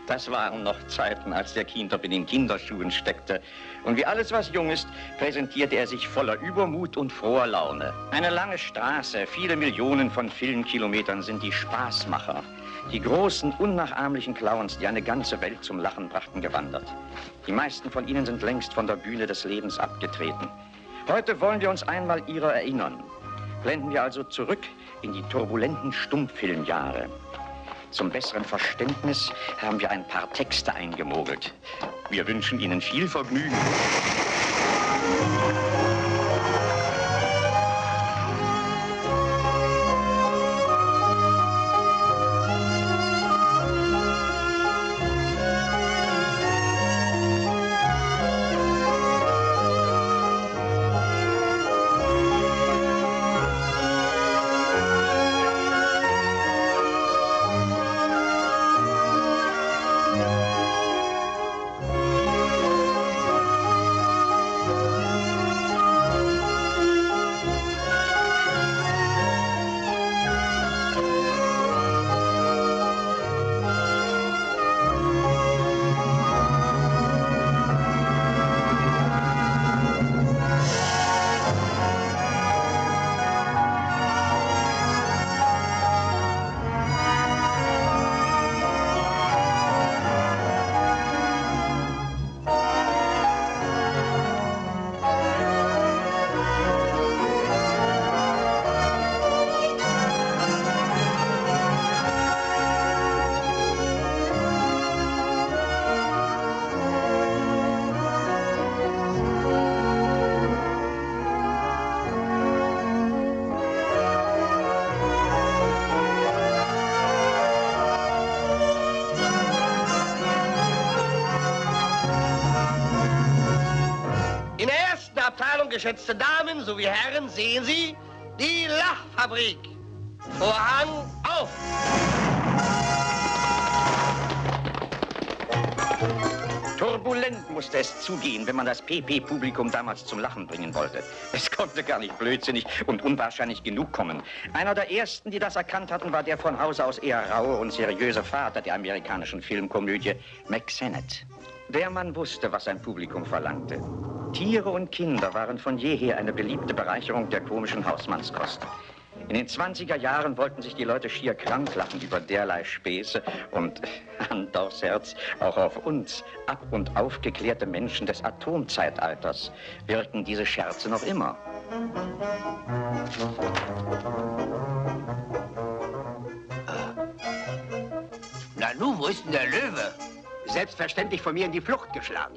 Das waren noch Zeiten, als der Kientop in den Kinderschuhen steckte. Und wie alles, was jung ist, präsentierte er sich voller Übermut und froher Laune. Eine lange Straße, viele Millionen von Filmkilometern sind die Spaßmacher. Die großen, unnachahmlichen Clowns, die eine ganze Welt zum Lachen brachten, gewandert. Die meisten von ihnen sind längst von der Bühne des Lebens abgetreten. Heute wollen wir uns einmal ihrer erinnern. Blenden wir also zurück in die turbulenten Stummfilmjahre. Zum besseren Verständnis haben wir ein paar Texte eingemogelt. Wir wünschen Ihnen viel Vergnügen. Geschätzte Damen sowie Herren, sehen Sie die Lachfabrik. Vorhang auf! Turbulent musste es zugehen, wenn man das PP-Publikum damals zum Lachen bringen wollte. Es konnte gar nicht blödsinnig und unwahrscheinlich genug kommen. Einer der ersten, die das erkannt hatten, war der von Hause aus eher raue und seriöse Vater der amerikanischen Filmkomödie, Mack Sennett. Der Mann wusste, was sein Publikum verlangte. Tiere und Kinder waren von jeher eine beliebte Bereicherung der komischen Hausmannskost. In den 20er Jahren wollten sich die Leute schier krank lachen über derlei Späße und, Hand aufs Herz, auch auf uns, ab- und aufgeklärte Menschen des Atomzeitalters, wirken diese Scherze noch immer. Nanu, wo ist denn der Löwe? Selbstverständlich von mir in die Flucht geschlagen.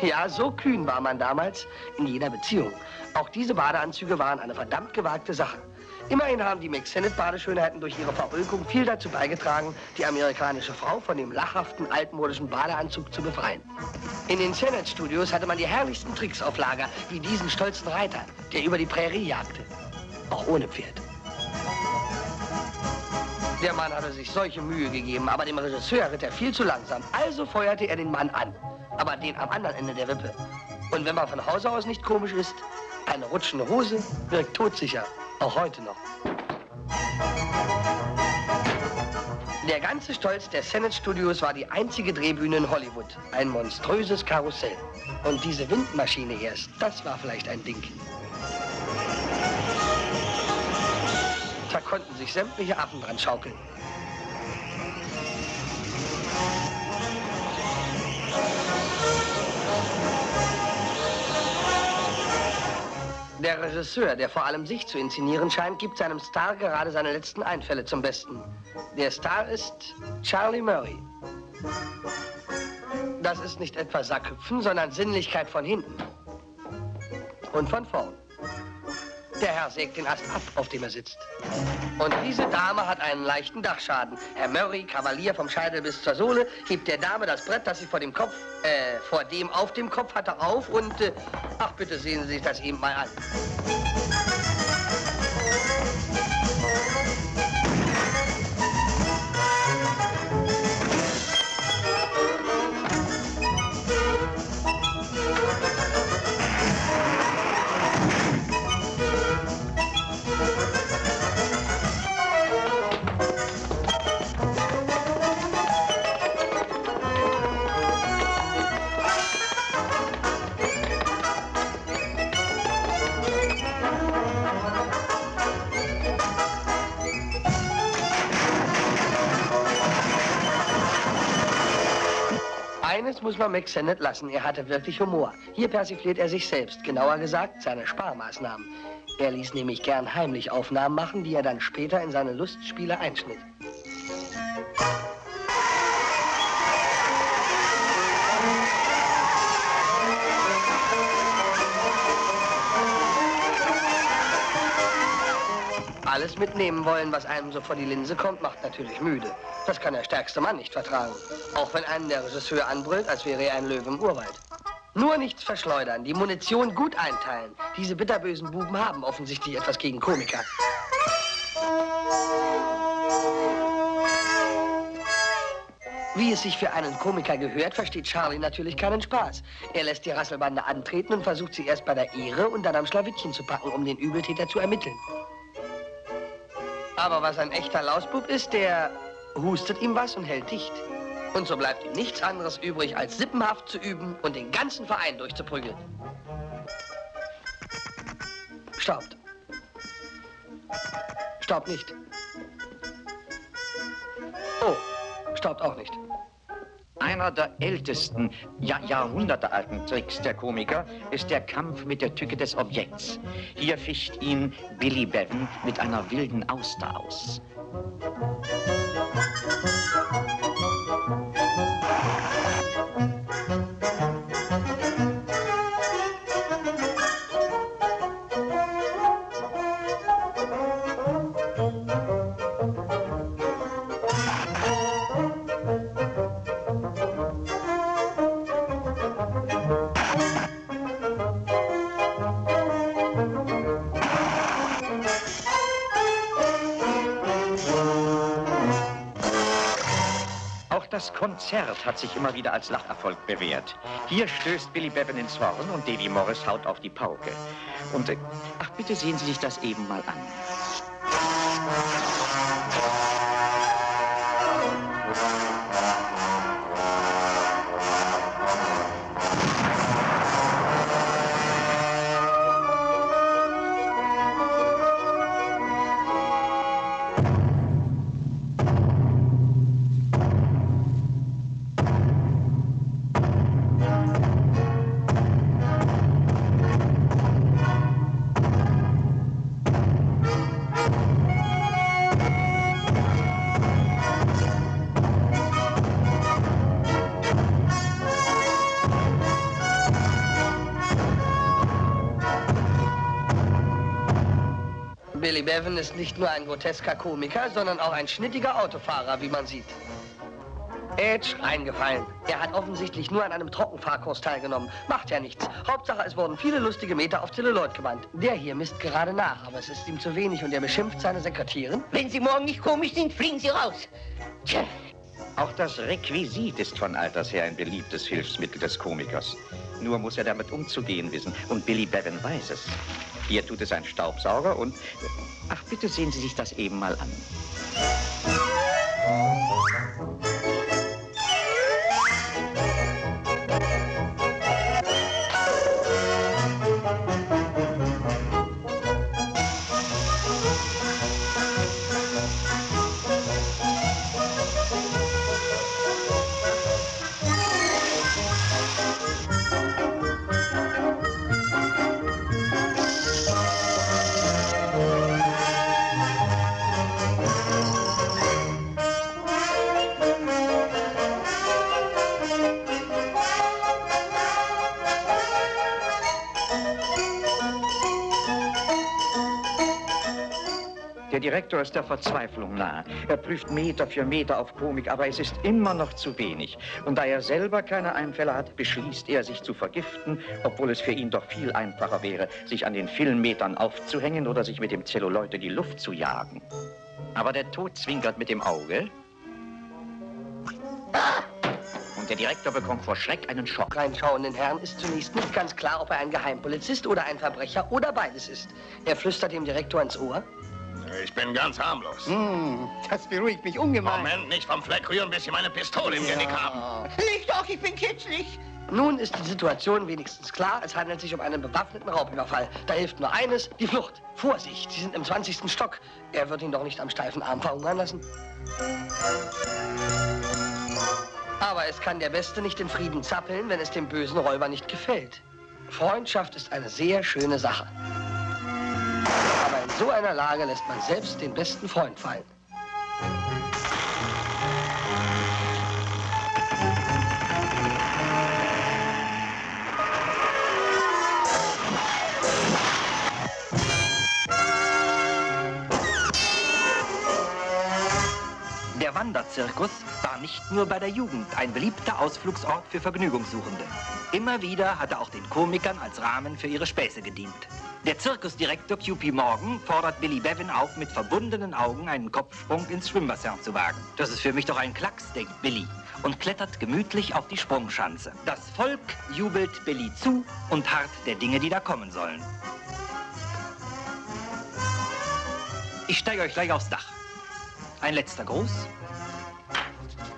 Ja, so kühn war man damals in jeder Beziehung. Auch diese Badeanzüge waren eine verdammt gewagte Sache. Immerhin haben die Mack Sennett-Badeschönheiten durch ihre Verulkung viel dazu beigetragen, die amerikanische Frau von dem lachhaften, altmodischen Badeanzug zu befreien. In den Sennett-Studios hatte man die herrlichsten Tricks auf Lager, wie diesen stolzen Reiter, der über die Prärie jagte. Auch ohne Pferd. Der Mann hatte sich solche Mühe gegeben, aber dem Regisseur ritt er viel zu langsam. Also feuerte er den Mann an, aber den am anderen Ende der Wippe. Und wenn man von Hause aus nicht komisch ist, eine rutschende Hose wirkt todsicher, auch heute noch. Der ganze Stolz der Sennett Studios war die einzige Drehbühne in Hollywood. Ein monströses Karussell. Und diese Windmaschine erst, das war vielleicht ein Ding. Da konnten sich sämtliche Affen dran schaukeln. Der Regisseur, der vor allem sich zu inszenieren scheint, gibt seinem Star gerade seine letzten Einfälle zum Besten. Der Star ist Charlie Murray. Das ist nicht etwa Sackhüpfen, sondern Sinnlichkeit von hinten und von vorn. Der Herr sägt den Ast ab, auf dem er sitzt. Und diese Dame hat einen leichten Dachschaden. Herr Murray, Kavalier vom Scheitel bis zur Sohle, hebt der Dame das Brett, das sie vor dem auf dem Kopf hatte, auf und, ach bitte sehen Sie sich das eben mal an. Eines muss man Mack Sennett lassen, er hatte wirklich Humor. Hier persifliert er sich selbst, genauer gesagt seine Sparmaßnahmen. Er ließ nämlich gern heimlich Aufnahmen machen, die er dann später in seine Lustspiele einschnitt. Alles mitnehmen wollen, was einem so vor die Linse kommt, macht natürlich müde. Das kann der stärkste Mann nicht vertragen. Auch wenn einen der Regisseur anbrüllt, als wäre er ein Löwe im Urwald. Nur nichts verschleudern, die Munition gut einteilen. Diese bitterbösen Buben haben offensichtlich etwas gegen Komiker. Wie es sich für einen Komiker gehört, versteht Charlie natürlich keinen Spaß. Er lässt die Rasselbande antreten und versucht sie erst bei der Ehre und dann am Schlawittchen zu packen, um den Übeltäter zu ermitteln. Aber was ein echter Lausbub ist, der hustet ihm was und hält dicht. Und so bleibt ihm nichts anderes übrig, als sippenhaft zu üben und den ganzen Verein durchzuprügeln. Staubt. Staubt nicht. Oh, staubt auch nicht. Einer der ältesten, ja jahrhundertealten Tricks der Komiker ist der Kampf mit der Tücke des Objekts. Hier ficht ihn Billy Bevan mit einer wilden Auster aus. Das Konzert hat sich immer wieder als Lacherfolg bewährt. Hier stößt Billy Bevan ins Horn und Davy Morris haut auf die Pauke. Und, ach, bitte sehen Sie sich das eben mal an. Billy Bevan ist nicht nur ein grotesker Komiker, sondern auch ein schnittiger Autofahrer, wie man sieht. Edge reingefallen. Er hat offensichtlich nur an einem Trockenfahrkurs teilgenommen. Macht ja nichts. Hauptsache, es wurden viele lustige Meter auf Zelluloid gewandt. Der hier misst gerade nach, aber es ist ihm zu wenig und er beschimpft seine Sekretärin. Wenn Sie morgen nicht komisch sind, fliegen Sie raus. Tja. Auch das Requisit ist von alters her ein beliebtes Hilfsmittel des Komikers. Nur muss er damit umzugehen wissen. Und Billy Bevan weiß es. Hier tut es ein Staubsauger und... Ach, bitte sehen Sie sich das eben mal an. Der Direktor ist der Verzweiflung nahe. Er prüft Meter für Meter auf Komik, aber es ist immer noch zu wenig. Und da er selber keine Einfälle hat, beschließt er, sich zu vergiften, obwohl es für ihn doch viel einfacher wäre, sich an den Filmmetern aufzuhängen oder sich mit dem Zelluloid in die Luft zu jagen. Aber der Tod zwinkert mit dem Auge. Und der Direktor bekommt vor Schreck einen Schock. Reinschauenden Herrn ist zunächst nicht ganz klar, ob er ein Geheimpolizist oder ein Verbrecher oder beides ist. Er flüstert dem Direktor ins Ohr. Ich bin ganz harmlos. Das beruhigt mich ungemein. Moment, nicht vom Fleck rühren, bis Sie meine Pistole im Genick haben. Nicht doch, ich bin kitzlig. Nun ist die Situation wenigstens klar. Es handelt sich um einen bewaffneten Raubüberfall. Da hilft nur eines, die Flucht. Vorsicht, Sie sind im 20. Stock. Er wird ihn doch nicht am steifen Arm verhungern lassen. Aber es es kann der Beste nicht in Frieden zappeln, wenn es dem bösen Räuber nicht gefällt. Freundschaft ist eine sehr schöne Sache. Aber in so einer Lage lässt man selbst den besten Freund fallen. Der Wanderzirkus war nicht nur bei der Jugend ein beliebter Ausflugsort für Vergnügungssuchende. Immer wieder hat er auch den Komikern als Rahmen für ihre Späße gedient. Der Zirkusdirektor Q.P. Morgan fordert Billy Bevin auf, mit verbundenen Augen einen Kopfsprung ins Schwimmbassin zu wagen. Das ist für mich doch ein Klacks, denkt Billy, und klettert gemütlich auf die Sprungschanze. Das Volk jubelt Billy zu und harrt der Dinge, die da kommen sollen. Ich steige euch gleich aufs Dach. Ein letzter Gruß.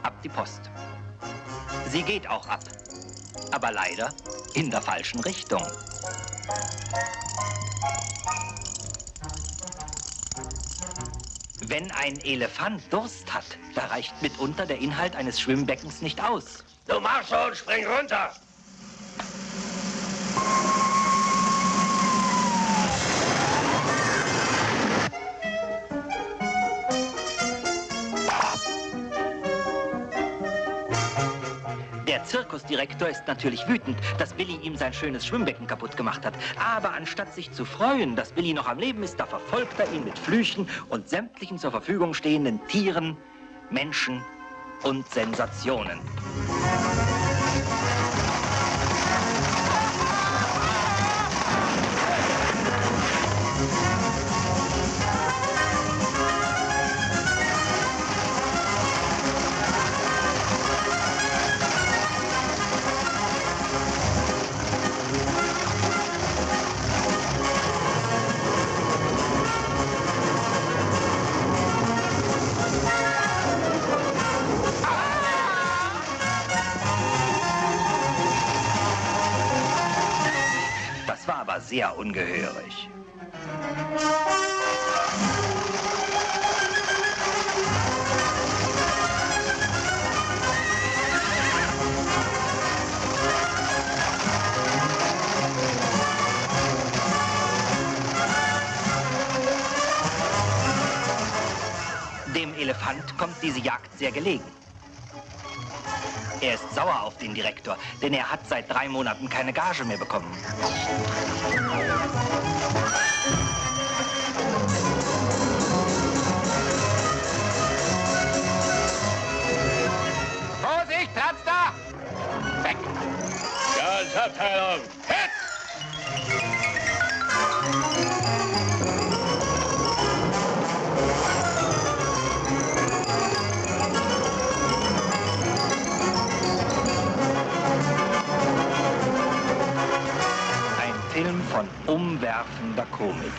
Ab die Post. Sie geht auch ab. Aber leider in der falschen Richtung. Wenn ein Elefant Durst hat, da reicht mitunter der Inhalt eines Schwimmbeckens nicht aus. Du machst schon, spring runter! Der Zirkusdirektor ist natürlich wütend, dass Billy ihm sein schönes Schwimmbecken kaputt gemacht hat. Aber anstatt sich zu freuen, dass Billy noch am Leben ist, da verfolgt er ihn mit Flüchen und sämtlichen zur Verfügung stehenden Tieren, Menschen und Sensationen. Das war aber sehr ungehörig. Dem Elefant kommt diese Jagd sehr gelegen. Er ist sauer auf den Direktor, denn er hat seit 3 Monaten keine Gage mehr bekommen. Vorsicht, Platz da! Weg! Ganz Abteilung! Hit! Ein Film von umwerfender Komik.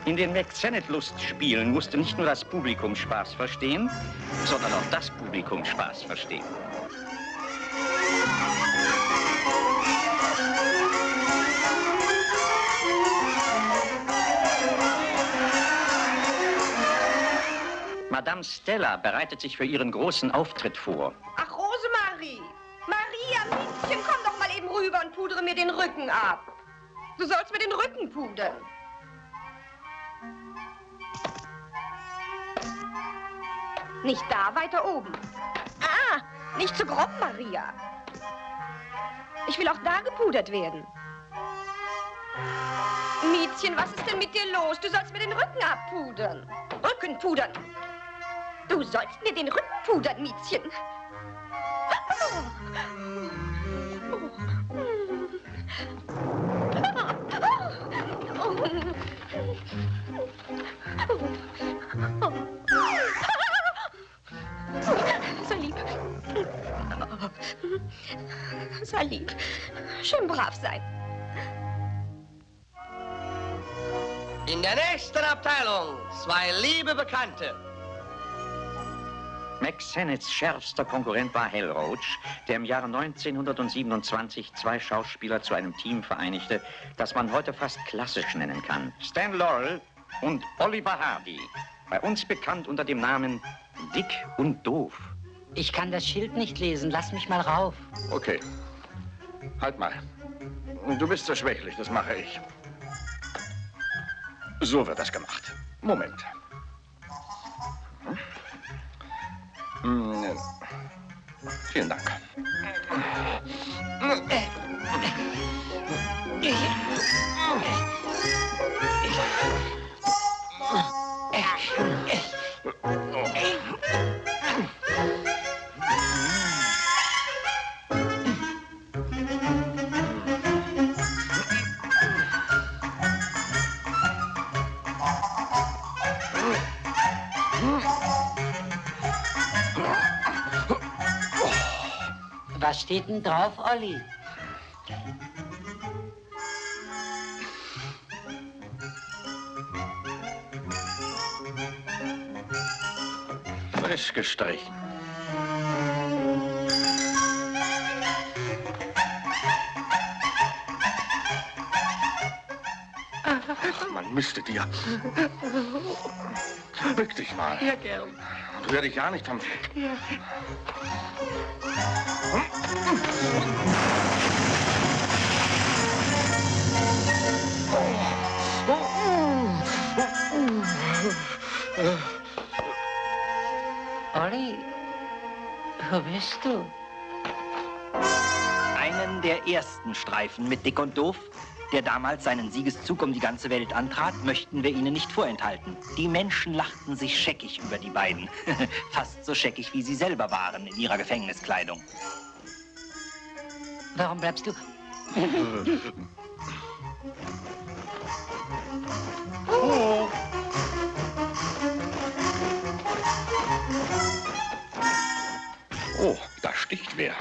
In den McSennett-Lustspielen musste nicht nur das Publikum Spaß verstehen, sondern auch das Publikum Spaß verstehen. Madame Stella bereitet sich für ihren großen Auftritt vor. Ach, Rosemarie! Maria, Miezchen, komm doch mal eben rüber und pudere mir den Rücken ab. Du sollst mir den Rücken pudern. Nicht da, weiter oben. Ah, nicht zu grob, Maria. Ich will auch da gepudert werden. Miezchen, was ist denn mit dir los? Du sollst mir den Rücken abpudern. Rücken pudern. Du sollst mir den Rücken pudern, Miezchen. Sei lieb. Sei lieb. Schön brav sein. In der nächsten Abteilung 2 liebe Bekannte. Max Senets schärfster Konkurrent war Hal Roach, der im Jahre 1927 zwei Schauspieler zu einem Team vereinigte, das man heute fast klassisch nennen kann. Stan Laurel und Oliver Hardy, bei uns bekannt unter dem Namen Dick und Doof. Ich kann das Schild nicht lesen. Lass mich mal rauf. Okay. Halt mal. Du bist so schwächlich, das mache ich. So wird das gemacht. Moment. Vielen Dank. Was steht denn drauf, Olli? Frisch gestrichen. Ach, man müsste dir. Bück dich mal. Ja, gern. Und rühr dich ja nicht vom Fleck. Ja. Olli, wo bist du? Einen der ersten Streifen mit Dick und Doof, der damals seinen Siegeszug um die ganze Welt antrat, möchten wir Ihnen nicht vorenthalten. Die Menschen lachten sich scheckig über die beiden. Fast so scheckig, wie sie selber waren in ihrer Gefängniskleidung. Warum bleibst du? Oh, da sticht wer.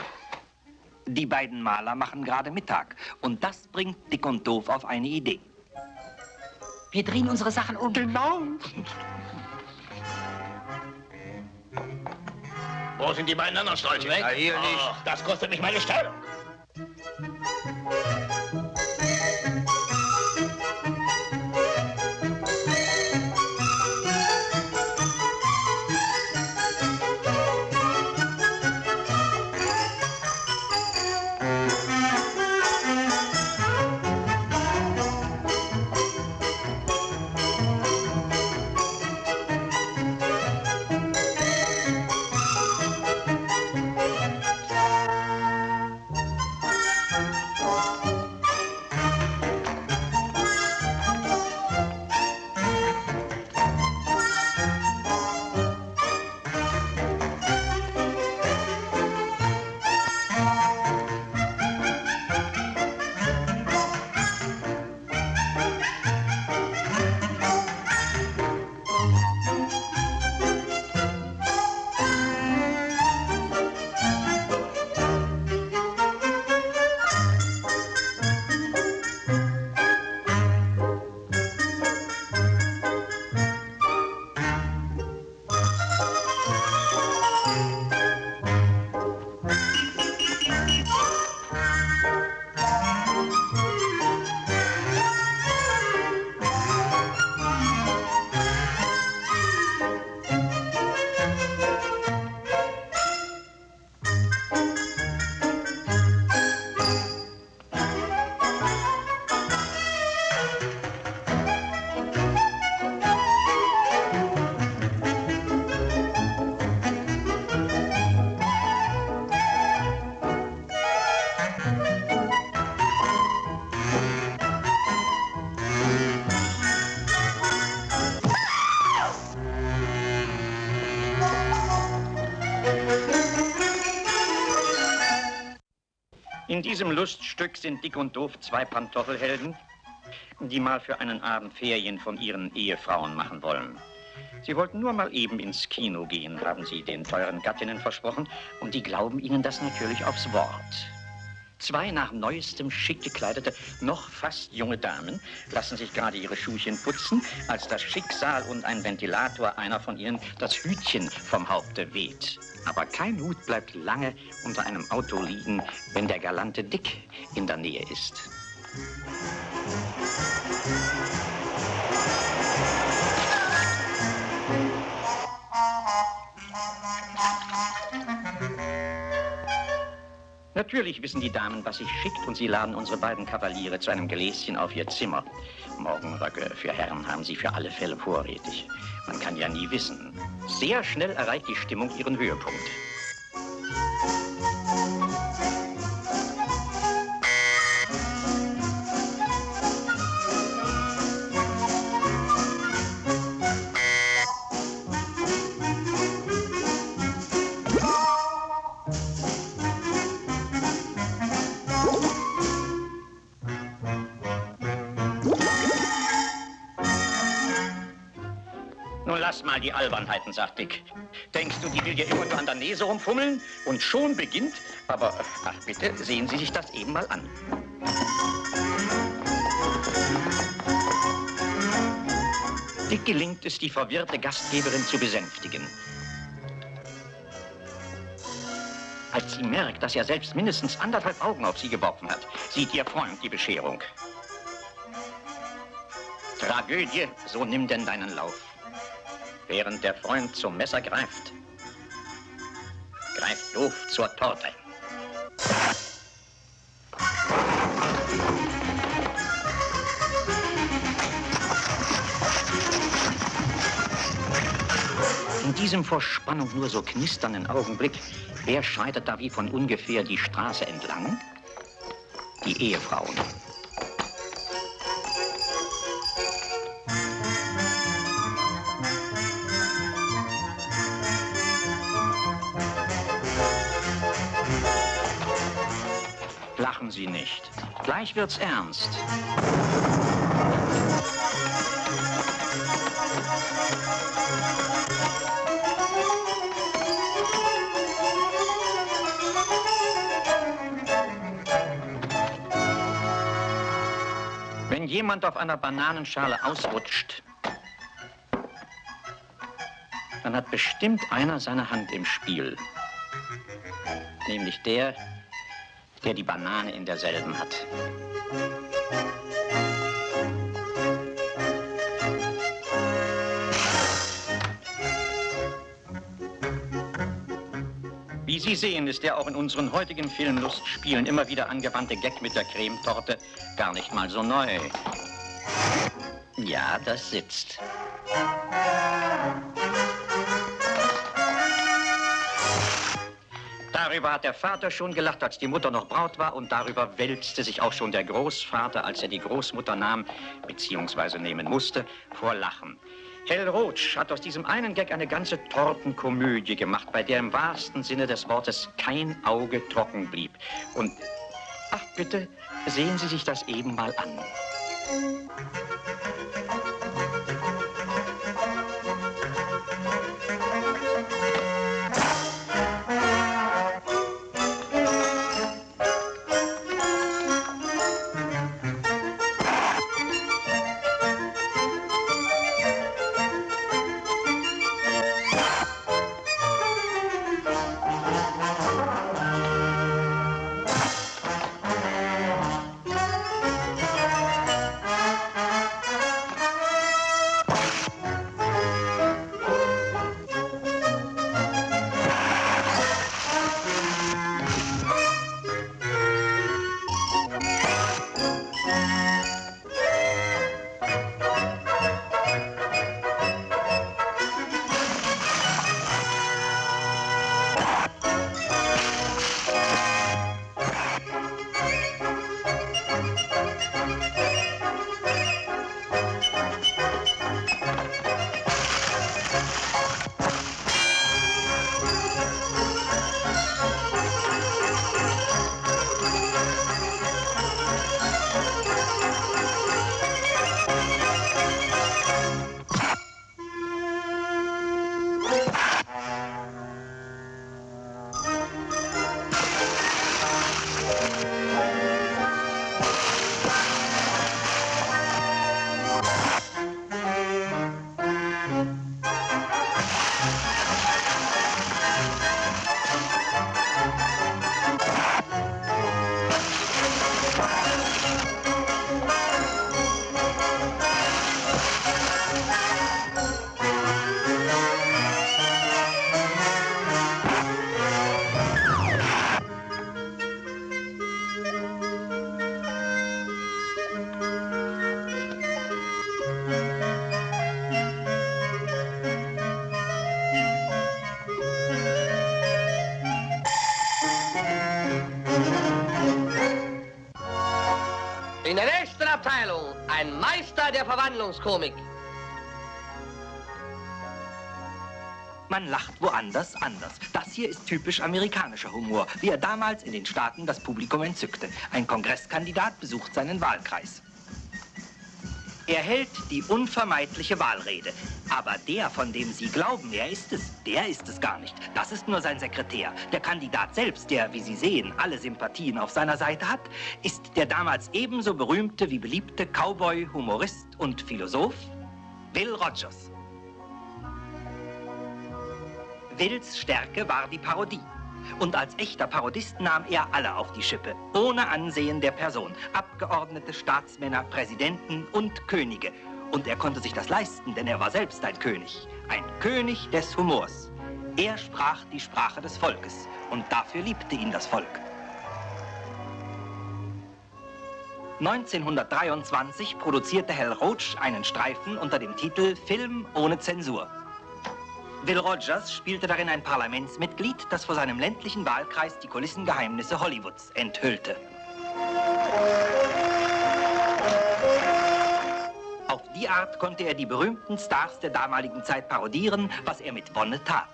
Die beiden Maler machen gerade Mittag. Und das bringt Dick und Doof auf eine Idee. Wir drehen unsere Sachen um. Genau. Wo sind die beiden anderen Leute? Weg. Na, hier nicht. Ach, das kostet mich meine Stellung. In diesem Luststück sind Dick und Doof zwei Pantoffelhelden, die mal für einen Abend Ferien von ihren Ehefrauen machen wollen. Sie wollten nur mal eben ins Kino gehen, haben sie den teuren Gattinnen versprochen, und die glauben ihnen das natürlich aufs Wort. Zwei nach neuestem schick gekleidete, noch fast junge Damen lassen sich gerade ihre Schuhchen putzen, als das Schicksal und ein Ventilator einer von ihnen das Hütchen vom Haupte weht. Aber kein Hut bleibt lange unter einem Auto liegen, wenn der galante Dick in der Nähe ist. Natürlich wissen die Damen, was sich schickt, und sie laden unsere beiden Kavaliere zu einem Gläschen auf ihr Zimmer. Morgenröcke für Herren haben sie für alle Fälle vorrätig. Man kann ja nie wissen. Sehr schnell erreicht die Stimmung ihren Höhepunkt. Nun lass mal die Albernheiten, sagt Dick. Denkst du, die will dir immer nur an der Nase rumfummeln? Und schon beginnt, aber ach bitte, sehen Sie sich das eben mal an. Dick gelingt es, die verwirrte Gastgeberin zu besänftigen. Als sie merkt, dass er selbst mindestens 1,5 Augen auf sie geworfen hat, sieht ihr Freund die Bescherung. Tragödie, so nimm denn deinen Lauf. Während der Freund zum Messer greift, greift doof zur Torte. In diesem vor Spannung nur so knisternden Augenblick, wer schreitet da wie von ungefähr die Straße entlang? Die Ehefrauen. Lachen Sie nicht. Gleich wird's ernst. Wenn jemand auf einer Bananenschale ausrutscht, dann hat bestimmt einer seine Hand im Spiel. Nämlich der die Banane in derselben hat. Wie Sie sehen, ist der auch in unseren heutigen Filmlustspielen immer wieder angewandte Gag mit der Cremetorte gar nicht mal so neu. Ja, das sitzt. Darüber hat der Vater schon gelacht, als die Mutter noch Braut war, und darüber wälzte sich auch schon der Großvater, als er die Großmutter nahm, beziehungsweise nehmen musste, vor Lachen. Hell Roach hat aus diesem einen Gag eine ganze Tortenkomödie gemacht, bei der im wahrsten Sinne des Wortes kein Auge trocken blieb. Und, ach bitte, sehen Sie sich das eben mal an. In der nächsten Abteilung ein Meister der Verwandlungskomik. Man lacht woanders anders. Das hier ist typisch amerikanischer Humor, wie er damals in den Staaten das Publikum entzückte. Ein Kongresskandidat besucht seinen Wahlkreis. Er hält die unvermeidliche Wahlrede. Aber der, von dem Sie glauben, er ist es, der ist es gar nicht. Das ist nur sein Sekretär. Der Kandidat selbst, der, wie Sie sehen, alle Sympathien auf seiner Seite hat, ist der damals ebenso berühmte wie beliebte Cowboy, Humorist und Philosoph Will Rogers. Wills Stärke war die Parodie. Und als echter Parodist nahm er alle auf die Schippe, ohne Ansehen der Person. Abgeordnete, Staatsmänner, Präsidenten und Könige. Und er konnte sich das leisten, denn er war selbst ein König des Humors. Er sprach die Sprache des Volkes und dafür liebte ihn das Volk. 1923 produzierte Hal Roach einen Streifen unter dem Titel Film ohne Zensur. Will Rogers spielte darin ein Parlamentsmitglied, das vor seinem ländlichen Wahlkreis die Kulissengeheimnisse Hollywoods enthüllte. Auf die Art konnte er die berühmten Stars der damaligen Zeit parodieren, was er mit Wonne tat.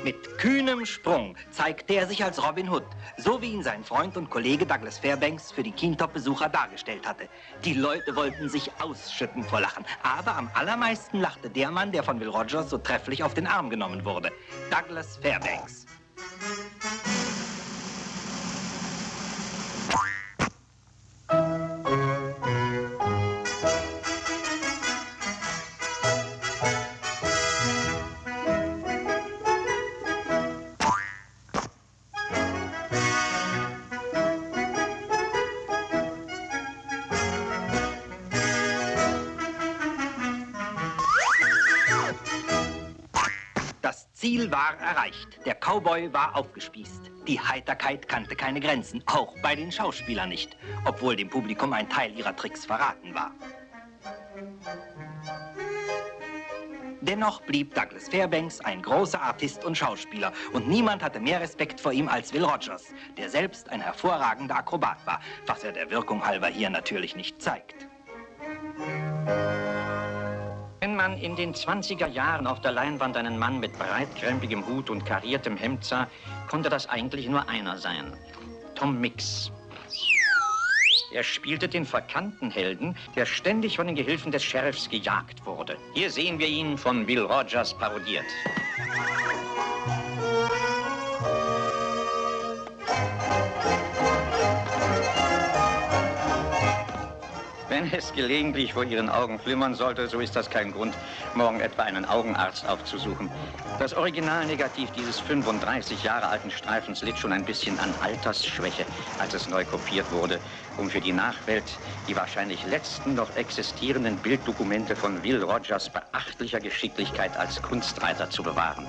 Mit kühnem Sprung zeigte er sich als Robin Hood, so wie ihn sein Freund und Kollege Douglas Fairbanks für die Keentop-Besucher dargestellt hatte. Die Leute wollten sich ausschütten vor Lachen, aber am allermeisten lachte der Mann, der von Will Rogers so trefflich auf den Arm genommen wurde, Douglas Fairbanks. Das Ziel war erreicht. Der Cowboy war aufgespießt. Die Heiterkeit kannte keine Grenzen, auch bei den Schauspielern nicht, obwohl dem Publikum ein Teil ihrer Tricks verraten war. Dennoch blieb Douglas Fairbanks ein großer Artist und Schauspieler und niemand hatte mehr Respekt vor ihm als Will Rogers, der selbst ein hervorragender Akrobat war, was er der Wirkung halber hier natürlich nicht zeigt. Wenn man in den 20er Jahren auf der Leinwand einen Mann mit breitkrempigem Hut und kariertem Hemd sah, konnte das eigentlich nur einer sein: Tom Mix. Er spielte den verkannten Helden, der ständig von den Gehilfen des Sheriffs gejagt wurde. Hier sehen wir ihn von Will Rogers parodiert. Wenn es gelegentlich vor Ihren Augen flimmern sollte, so ist das kein Grund, morgen etwa einen Augenarzt aufzusuchen. Das Originalnegativ dieses 35 Jahre alten Streifens litt schon ein bisschen an Altersschwäche, als es neu kopiert wurde, um für die Nachwelt die wahrscheinlich letzten noch existierenden Bilddokumente von Will Rogers beachtlicher Geschicklichkeit als Kunstreiter zu bewahren.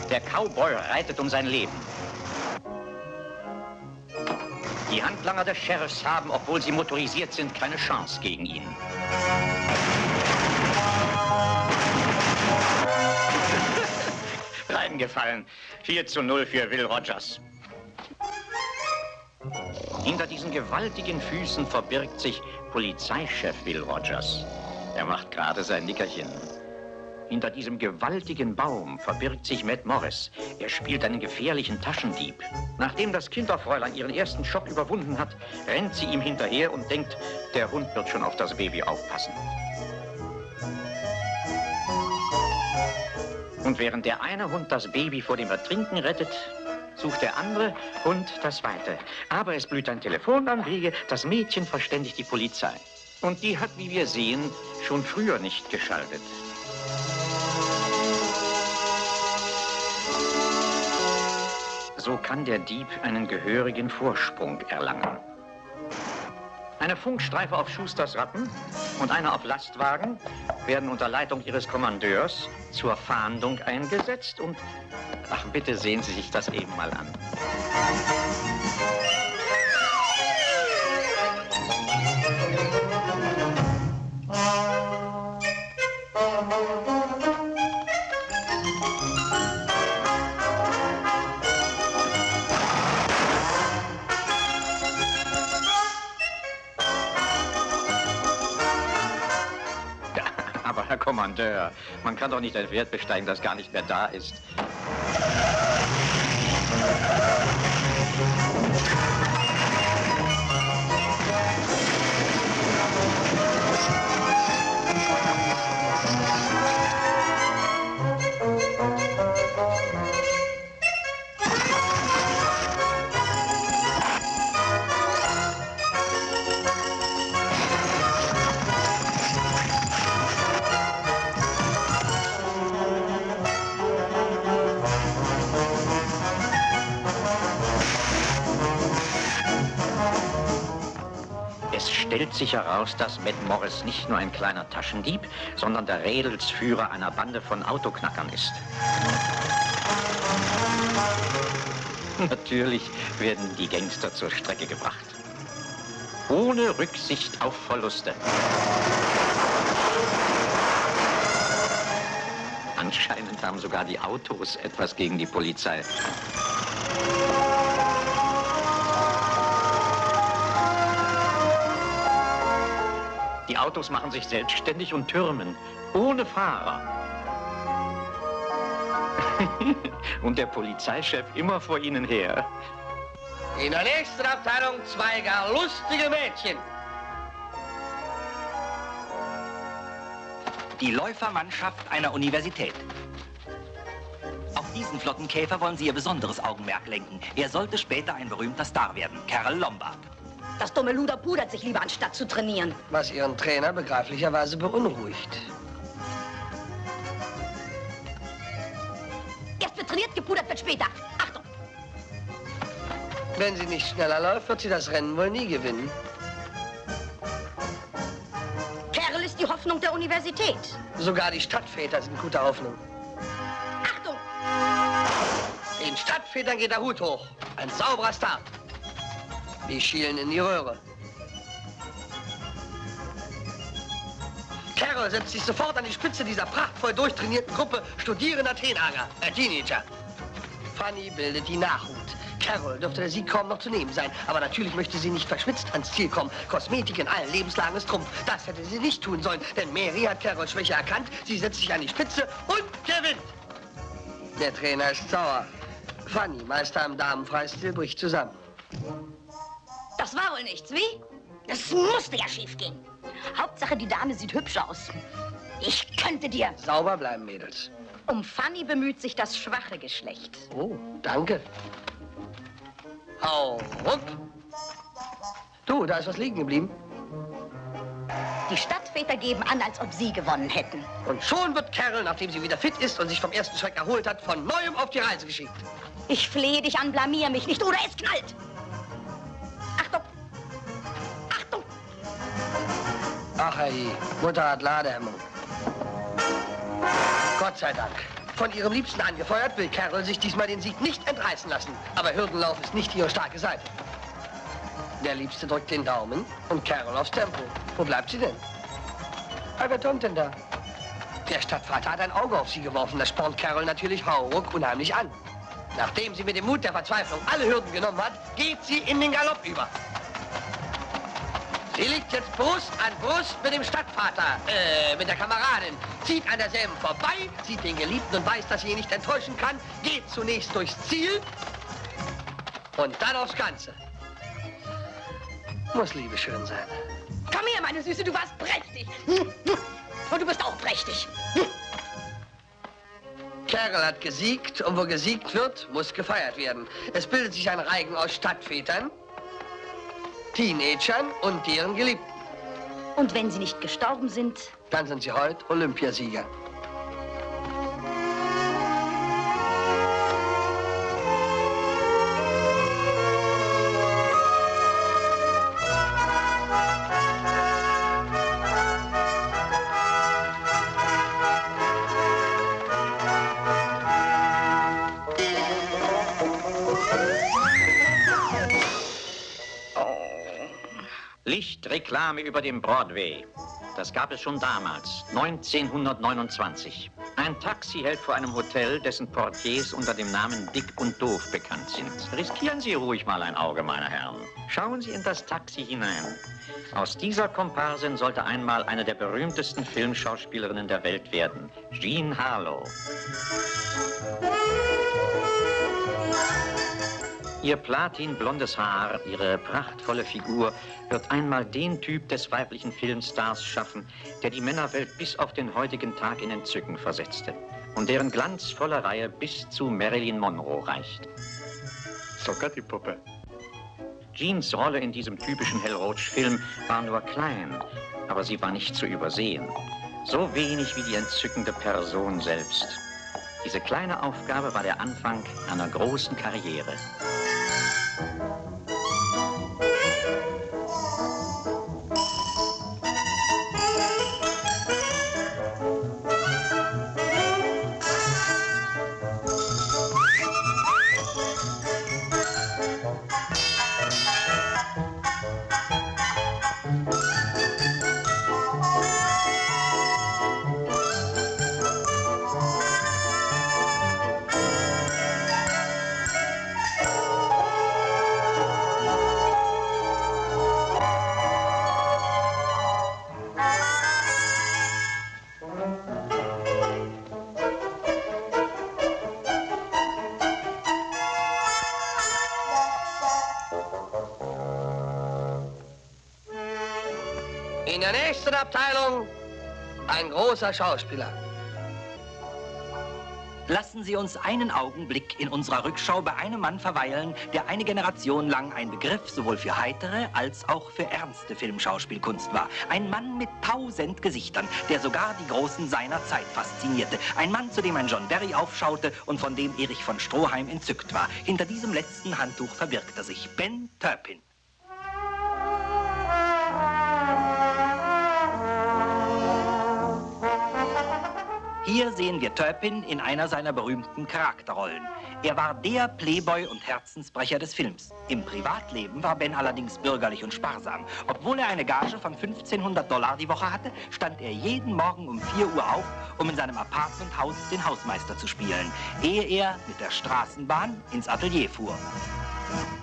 Der Cowboy reitet um sein Leben. Die Handlanger des Sheriffs haben, obwohl sie motorisiert sind, keine Chance gegen ihn. Reingefallen. 4:0 für Will Rogers. Hinter diesen gewaltigen Füßen verbirgt sich Polizeichef Will Rogers. Er macht gerade sein Nickerchen. Hinter diesem gewaltigen Baum verbirgt sich Matt Morris. Er spielt einen gefährlichen Taschendieb. Nachdem das Kinderfräulein ihren ersten Schock überwunden hat, rennt sie ihm hinterher und denkt, der Hund wird schon auf das Baby aufpassen. Und während der eine Hund das Baby vor dem Ertrinken rettet, sucht der andere Hund das Weite. Aber es blüht ein Telefonanliege, das Mädchen verständigt die Polizei. Und die hat, wie wir sehen, schon früher nicht geschaltet. So kann der Dieb einen gehörigen Vorsprung erlangen. Eine Funkstreife auf Schusters Rappen und eine auf Lastwagen werden unter Leitung ihres Kommandeurs zur Fahndung eingesetzt und... Ach, bitte sehen Sie sich das eben mal an. Kommandeur, man kann doch nicht ein Pferd besteigen, das gar nicht mehr da ist. Es stellt sich heraus, dass Matt Morris nicht nur ein kleiner Taschendieb, sondern der Rädelsführer einer Bande von Autoknackern ist. Natürlich werden die Gangster zur Strecke gebracht. Ohne Rücksicht auf Verluste. Anscheinend haben sogar die Autos etwas gegen die Polizei. Die Autos machen sich selbstständig und türmen, ohne Fahrer. Und der Polizeichef immer vor ihnen her. In der nächsten Abteilung 2 gar lustige Mädchen. Die Läufermannschaft einer Universität. Auf diesen flotten Käfer wollen sie ihr besonderes Augenmerk lenken. Er sollte später ein berühmter Star werden, Carol Lombard. Das dumme Luder pudert sich lieber, anstatt zu trainieren. Was Ihren Trainer begreiflicherweise beunruhigt. Erst wird trainiert, gepudert wird später. Achtung! Wenn sie nicht schneller läuft, wird sie das Rennen wohl nie gewinnen. Carol ist die Hoffnung der Universität. Sogar die Stadtväter sind guter Hoffnung. Achtung! Den Stadtvätern geht der Hut hoch. Ein sauberer Start. Die schielen in die Röhre. Carol setzt sich sofort an die Spitze dieser prachtvoll durchtrainierten Gruppe studierender Teenager. Fanny bildet die Nachhut. Carol dürfte der Sieg kaum noch zu nehmen sein. Aber natürlich möchte sie nicht verschwitzt ans Ziel kommen. Kosmetik in allen Lebenslagen ist Trumpf. Das hätte sie nicht tun sollen, denn Mary hat Carols Schwäche erkannt. Sie setzt sich an die Spitze und gewinnt. Der Trainer ist sauer. Fanny, Meister am Damenfreistil, bricht zusammen. Das war wohl nichts, wie? Das musste ja schief gehen. Hauptsache, die Dame sieht hübsch aus. Ich könnte dir... Sauber bleiben, Mädels. Um Fanny bemüht sich das schwache Geschlecht. Oh, danke. Hau ruck. Du, da ist was liegen geblieben. Die Stadtväter geben an, als ob sie gewonnen hätten. Und schon wird Carol, nachdem sie wieder fit ist und sich vom ersten Schreck erholt hat, von Neuem auf die Reise geschickt. Ich flehe dich an, blamier mich nicht, oder es knallt. Achtung! Achtung! Ach, hey, Mutter hat Ladehemmung. Gott sei Dank. Von ihrem Liebsten angefeuert, will Carol sich diesmal den Sieg nicht entreißen lassen. Aber Hürdenlauf ist nicht ihre starke Seite. Der Liebste drückt den Daumen und Carol aufs Tempo. Wo bleibt sie denn? Wer kommt denn da? Der Stadtvater hat ein Auge auf sie geworfen. Das spornt Carol natürlich hauruck unheimlich an. Nachdem sie mit dem Mut der Verzweiflung alle Hürden genommen hat, geht sie in den Galopp über. Sie liegt jetzt Brust an Brust mit dem Stadtvater, mit der Kameradin, zieht an derselben vorbei, sieht den Geliebten und weiß, dass sie ihn nicht enttäuschen kann, geht zunächst durchs Ziel und dann aufs Ganze. Muss Liebe schön sein. Komm her, meine Süße, du warst prächtig. Und du bist auch prächtig. Carol hat gesiegt und wo gesiegt wird, muss gefeiert werden. Es bildet sich ein Reigen aus Stadtvätern, Teenagern und deren Geliebten. Und wenn sie nicht gestorben sind? Dann sind sie heute Olympiasieger. Lichtreklame über dem Broadway. Das gab es schon damals, 1929. Ein Taxi hält vor einem Hotel, dessen Portiers unter dem Namen Dick und Doof bekannt sind. Riskieren Sie ruhig mal ein Auge, meine Herren. Schauen Sie in das Taxi hinein. Aus dieser Komparsin sollte einmal eine der berühmtesten Filmschauspielerinnen der Welt werden, Jean Harlow. Ihr platinblondes Haar, ihre prachtvolle Figur wird einmal den Typ des weiblichen Filmstars schaffen, der die Männerwelt bis auf den heutigen Tag in Entzücken versetzte und deren glanzvolle Reihe bis zu Marilyn Monroe reicht. Sogar die Puppe. Jeans Rolle in diesem typischen Hellroach-Film war nur klein, aber sie war nicht zu übersehen. So wenig wie die entzückende Person selbst. Diese kleine Aufgabe war der Anfang einer großen Karriere. In der nächsten Abteilung ein großer Schauspieler. Lassen Sie uns einen Augenblick in unserer Rückschau bei einem Mann verweilen, der eine Generation lang ein Begriff sowohl für heitere als auch für ernste Filmschauspielkunst war. Ein Mann mit 1000 Gesichtern, der sogar die Großen seiner Zeit faszinierte. Ein Mann, zu dem ein John Barry aufschaute und von dem Erich von Stroheim entzückt war. Hinter diesem letzten Handtuch verbirgt sich Ben Turpin. Hier sehen wir Turpin in einer seiner berühmten Charakterrollen. Er war der Playboy und Herzensbrecher des Films. Im Privatleben war Ben allerdings bürgerlich und sparsam. Obwohl er eine Gage von $1500 die Woche hatte, stand er jeden Morgen um 4 Uhr auf, um in seinem Apartmenthaus den Hausmeister zu spielen, ehe er mit der Straßenbahn ins Atelier fuhr.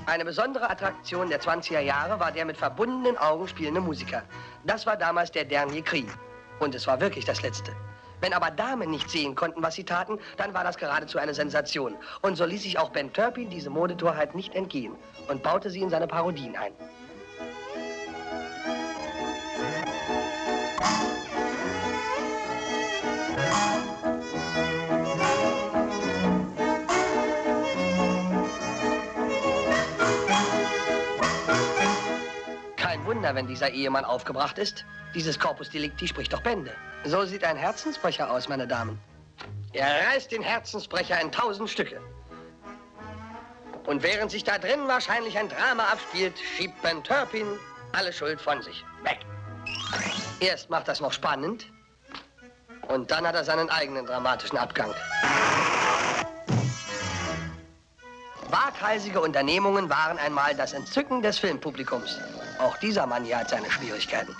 Eine besondere Attraktion der 20er Jahre war der mit verbundenen Augen spielende Musiker. Das war damals der Dernier Cri. Und es war wirklich das Letzte. Wenn aber Damen nicht sehen konnten, was sie taten, dann war das geradezu eine Sensation. Und so ließ sich auch Ben Turpin diese Modetorheit nicht entgehen und baute sie in seine Parodien ein. Kein Wunder, wenn dieser Ehemann aufgebracht ist. Dieses Corpus Delicti spricht doch Bände. So sieht ein Herzensbrecher aus, meine Damen. Er reißt den Herzensbrecher in 1000 Stücke. Und während sich da drin wahrscheinlich ein Drama abspielt, schiebt Ben Turpin alle Schuld von sich. Weg. Erst macht das noch spannend und dann hat er seinen eigenen dramatischen Abgang. Waghalsige Unternehmungen waren einmal das Entzücken des Filmpublikums. Auch dieser Mann hier hat seine Schwierigkeiten.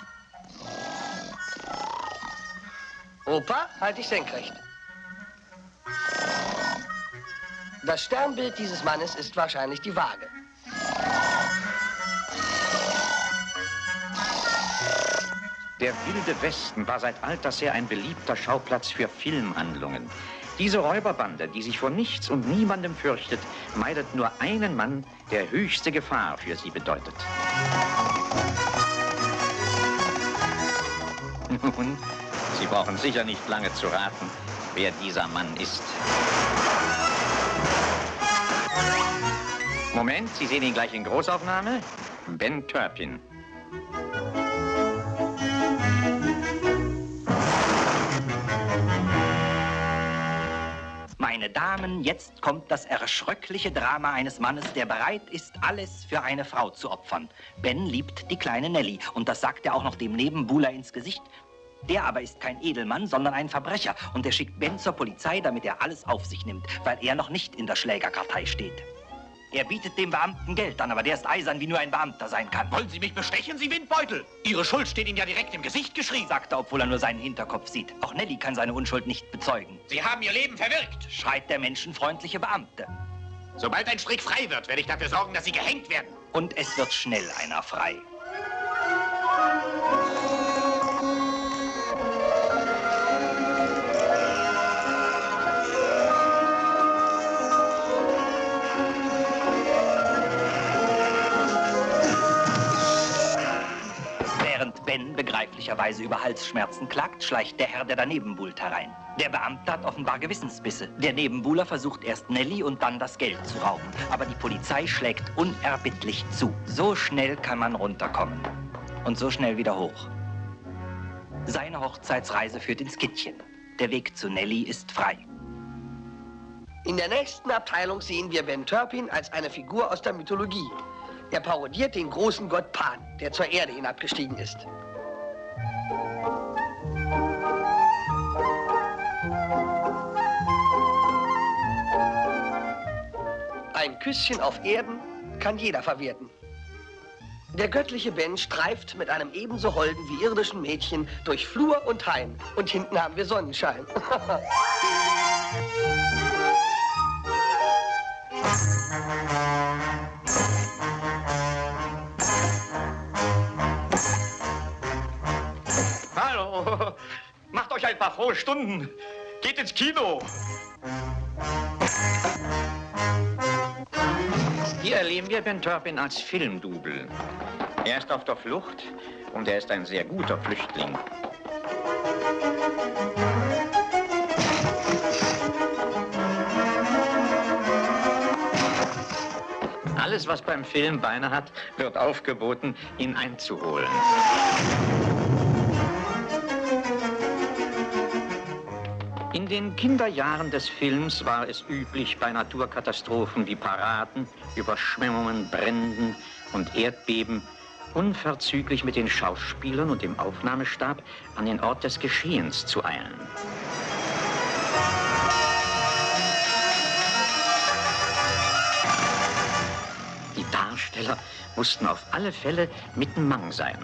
Opa, halt dich senkrecht. Das Sternbild dieses Mannes ist wahrscheinlich die Waage. Der Wilde Westen war seit alters her ein beliebter Schauplatz für Filmhandlungen. Diese Räuberbande, die sich vor nichts und niemandem fürchtet, meidet nur einen Mann, der höchste Gefahr für sie bedeutet. Nun, Sie brauchen sicher nicht lange zu raten, wer dieser Mann ist. Moment, Sie sehen ihn gleich in Großaufnahme. Ben Turpin. Meine Damen, jetzt kommt das erschröckliche Drama eines Mannes, der bereit ist, alles für eine Frau zu opfern. Ben liebt die kleine Nellie und das sagt er auch noch dem Nebenbuhler ins Gesicht. Der aber ist kein Edelmann, sondern ein Verbrecher und er schickt Ben zur Polizei, damit er alles auf sich nimmt, weil er noch nicht in der Schlägerkartei steht. Er bietet dem Beamten Geld an, aber der ist eisern, wie nur ein Beamter sein kann. Wollen Sie mich bestechen, Sie Windbeutel? Ihre Schuld steht Ihnen ja direkt im Gesicht geschrieben. Sagt er, obwohl er nur seinen Hinterkopf sieht. Auch Nelly kann seine Unschuld nicht bezeugen. Sie haben Ihr Leben verwirkt. Schreit der menschenfreundliche Beamte. Sobald ein Strick frei wird, werde ich dafür sorgen, dass Sie gehängt werden. Und es wird schnell einer frei. Während Ben begreiflicherweise über Halsschmerzen klagt, schleicht der Herr, der daneben buhlt, herein. Der Beamte hat offenbar Gewissensbisse. Der Nebenbuhler versucht erst Nelly und dann das Geld zu rauben. Aber die Polizei schlägt unerbittlich zu. So schnell kann man runterkommen. Und so schnell wieder hoch. Seine Hochzeitsreise führt ins Kittchen. Der Weg zu Nelly ist frei. In der nächsten Abteilung sehen wir Ben Turpin als eine Figur aus der Mythologie. Er parodiert den großen Gott Pan, der zur Erde hinabgestiegen ist. Ein Küsschen auf Erden kann jeder verwerten. Der göttliche Ben streift mit einem ebenso holden wie irdischen Mädchen durch Flur und Hain. Und hinten haben wir Sonnenschein. Hallo, macht euch ein paar frohe Stunden. Geht ins Kino. Hier erleben wir Ben Turpin als Filmdouble. Er ist auf der Flucht und er ist ein sehr guter Flüchtling. Alles, was beim Film Beine hat, wird aufgeboten, ihn einzuholen. In den Kinderjahren des Films war es üblich, bei Naturkatastrophen wie Paraden, Überschwemmungen, Bränden und Erdbeben unverzüglich mit den Schauspielern und dem Aufnahmestab an den Ort des Geschehens zu eilen. Die Darsteller mussten auf alle Fälle mitten Mang sein.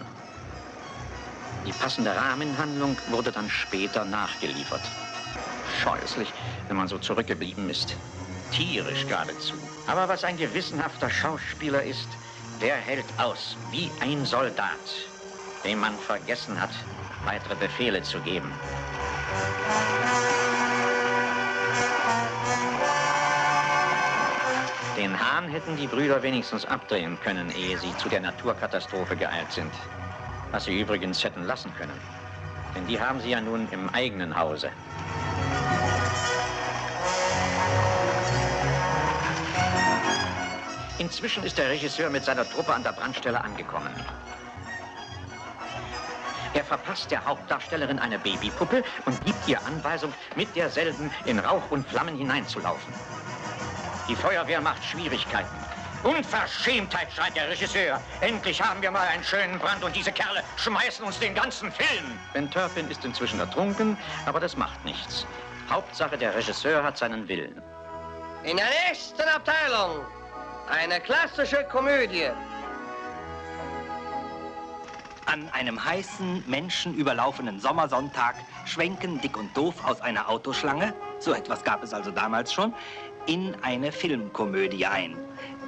Die passende Rahmenhandlung wurde dann später nachgeliefert. Scheußlich, wenn man so zurückgeblieben ist. Tierisch geradezu. Aber was ein gewissenhafter Schauspieler ist, der hält aus wie ein Soldat, dem man vergessen hat, weitere Befehle zu geben. Den Hahn hätten die Brüder wenigstens abdrehen können, ehe sie zu der Naturkatastrophe geeilt sind. Was sie übrigens hätten lassen können. Denn die haben sie ja nun im eigenen Hause. Inzwischen ist der Regisseur mit seiner Truppe an der Brandstelle angekommen. Er verpasst der Hauptdarstellerin eine Babypuppe und gibt ihr Anweisung, mit derselben in Rauch und Flammen hineinzulaufen. Die Feuerwehr macht Schwierigkeiten. Unverschämtheit, schreit der Regisseur. Endlich haben wir mal einen schönen Brand und diese Kerle schmeißen uns den ganzen Film. Ben Turpin ist inzwischen ertrunken, aber das macht nichts. Hauptsache, der Regisseur hat seinen Willen. In der nächsten Abteilung eine klassische Komödie. An einem heißen, menschenüberlaufenen Sommersonntag schwenken Dick und Doof aus einer Autoschlange, so etwas gab es also damals schon, in eine Filmkomödie ein.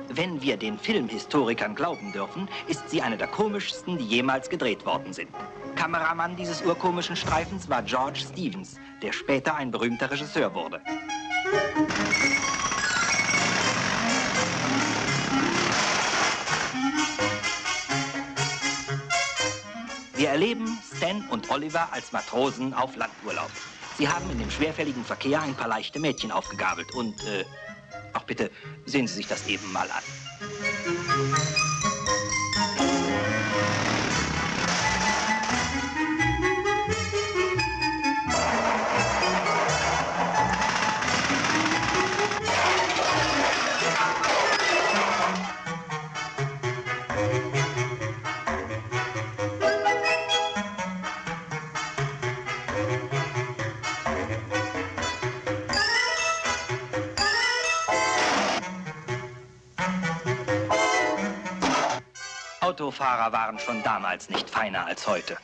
Wenn wir den Filmhistorikern glauben dürfen, ist sie eine der komischsten, die jemals gedreht worden sind. Kameramann dieses urkomischen Streifens war George Stevens, der später ein berühmter Regisseur wurde. Wir erleben Stan und Oliver als Matrosen auf Landurlaub. Sie haben in dem schwerfälligen Verkehr ein paar leichte Mädchen aufgegabelt und, ach bitte, sehen Sie sich das eben mal an. Autofahrer waren schon damals nicht feiner als heute.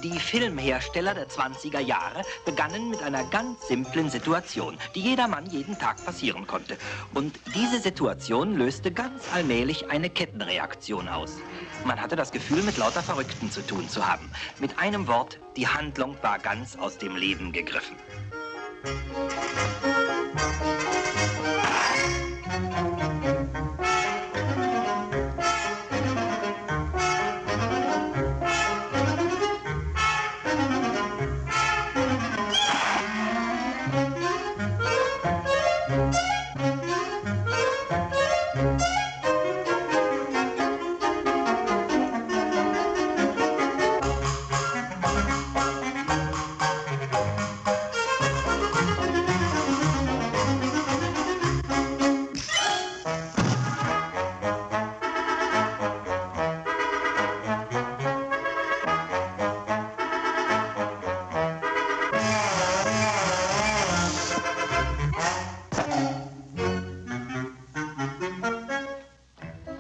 Die Filmhersteller der 20er Jahre begannen mit einer ganz simplen Situation, die jedermann jeden Tag passieren konnte. Und diese Situation löste ganz allmählich eine Kettenreaktion aus. Man hatte das Gefühl, mit lauter Verrückten zu tun zu haben. Mit einem Wort, die Handlung war ganz aus dem Leben gegriffen.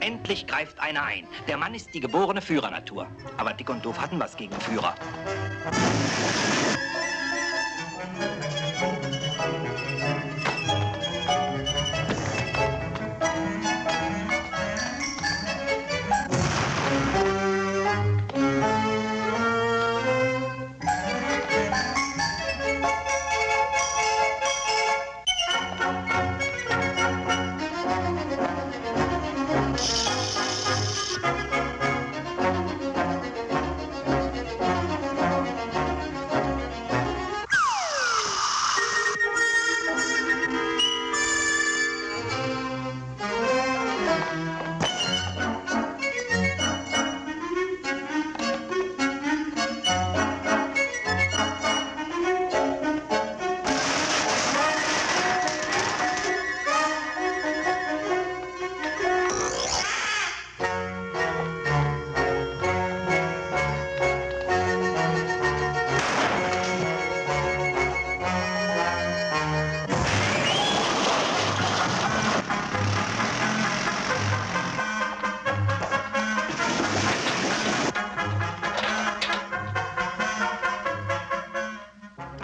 Endlich greift einer ein. Der Mann ist die geborene Führernatur. Aber Dick und Doof hatten was gegen Führer.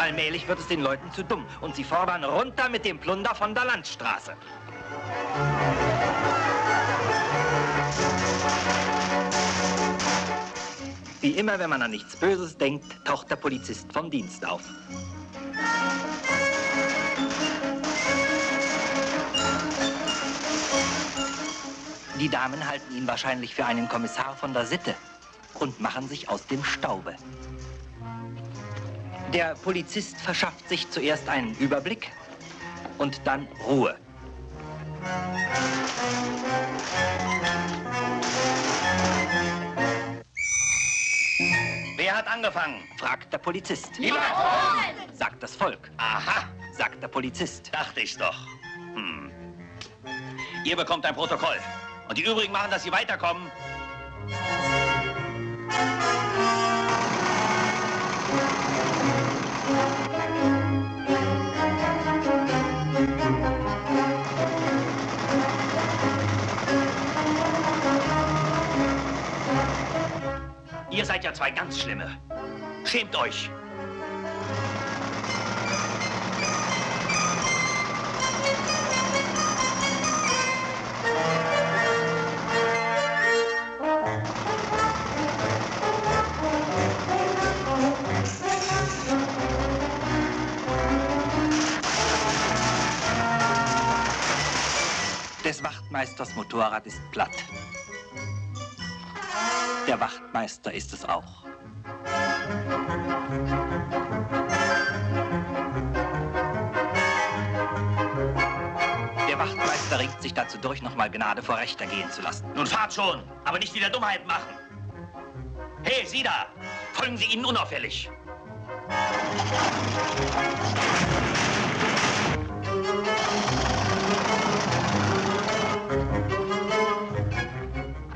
Allmählich wird es den Leuten zu dumm und sie fordern runter mit dem Plunder von der Landstraße. Wie immer, wenn man an nichts Böses denkt, taucht der Polizist vom Dienst auf. Die Damen halten ihn wahrscheinlich für einen Kommissar von der Sitte und machen sich aus dem Staube. Der Polizist verschafft sich zuerst einen Überblick und dann Ruhe. Wer hat angefangen? Fragt der Polizist. Die Matrosen! Sagt das Volk. Aha, Sagt der Polizist. dachte ich's doch. Ihr bekommt ein Protokoll. Und die übrigen machen, dass sie weiterkommen. Ihr seid ja zwei ganz Schlimme. Schämt euch. Des Wachtmeisters Motorrad ist platt. Der Wachtmeister ist es auch. Der Wachtmeister ringt sich dazu durch, noch mal Gnade vor Recht ergehen zu lassen. Nun fahrt schon, aber nicht wieder Dummheiten machen. Hey, Sie da! Folgen Sie ihnen unauffällig.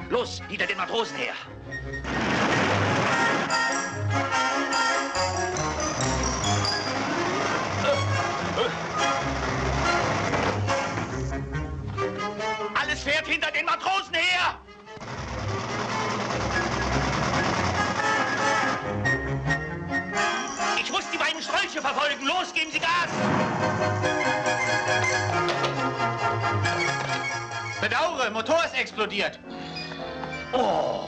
Los, hinter den Matrosen her. Alles fährt hinter den Matrosen her! Ich muss die beiden Strolche verfolgen. Los, geben Sie Gas! Bedauere, Motor ist explodiert. Oh.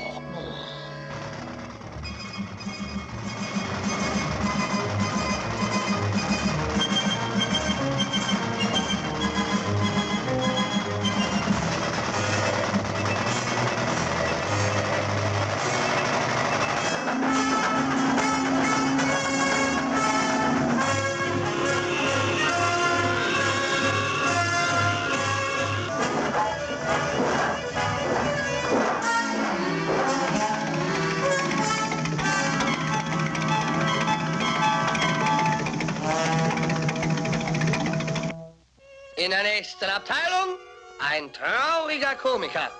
In der nächsten Abteilung ein trauriger Komiker.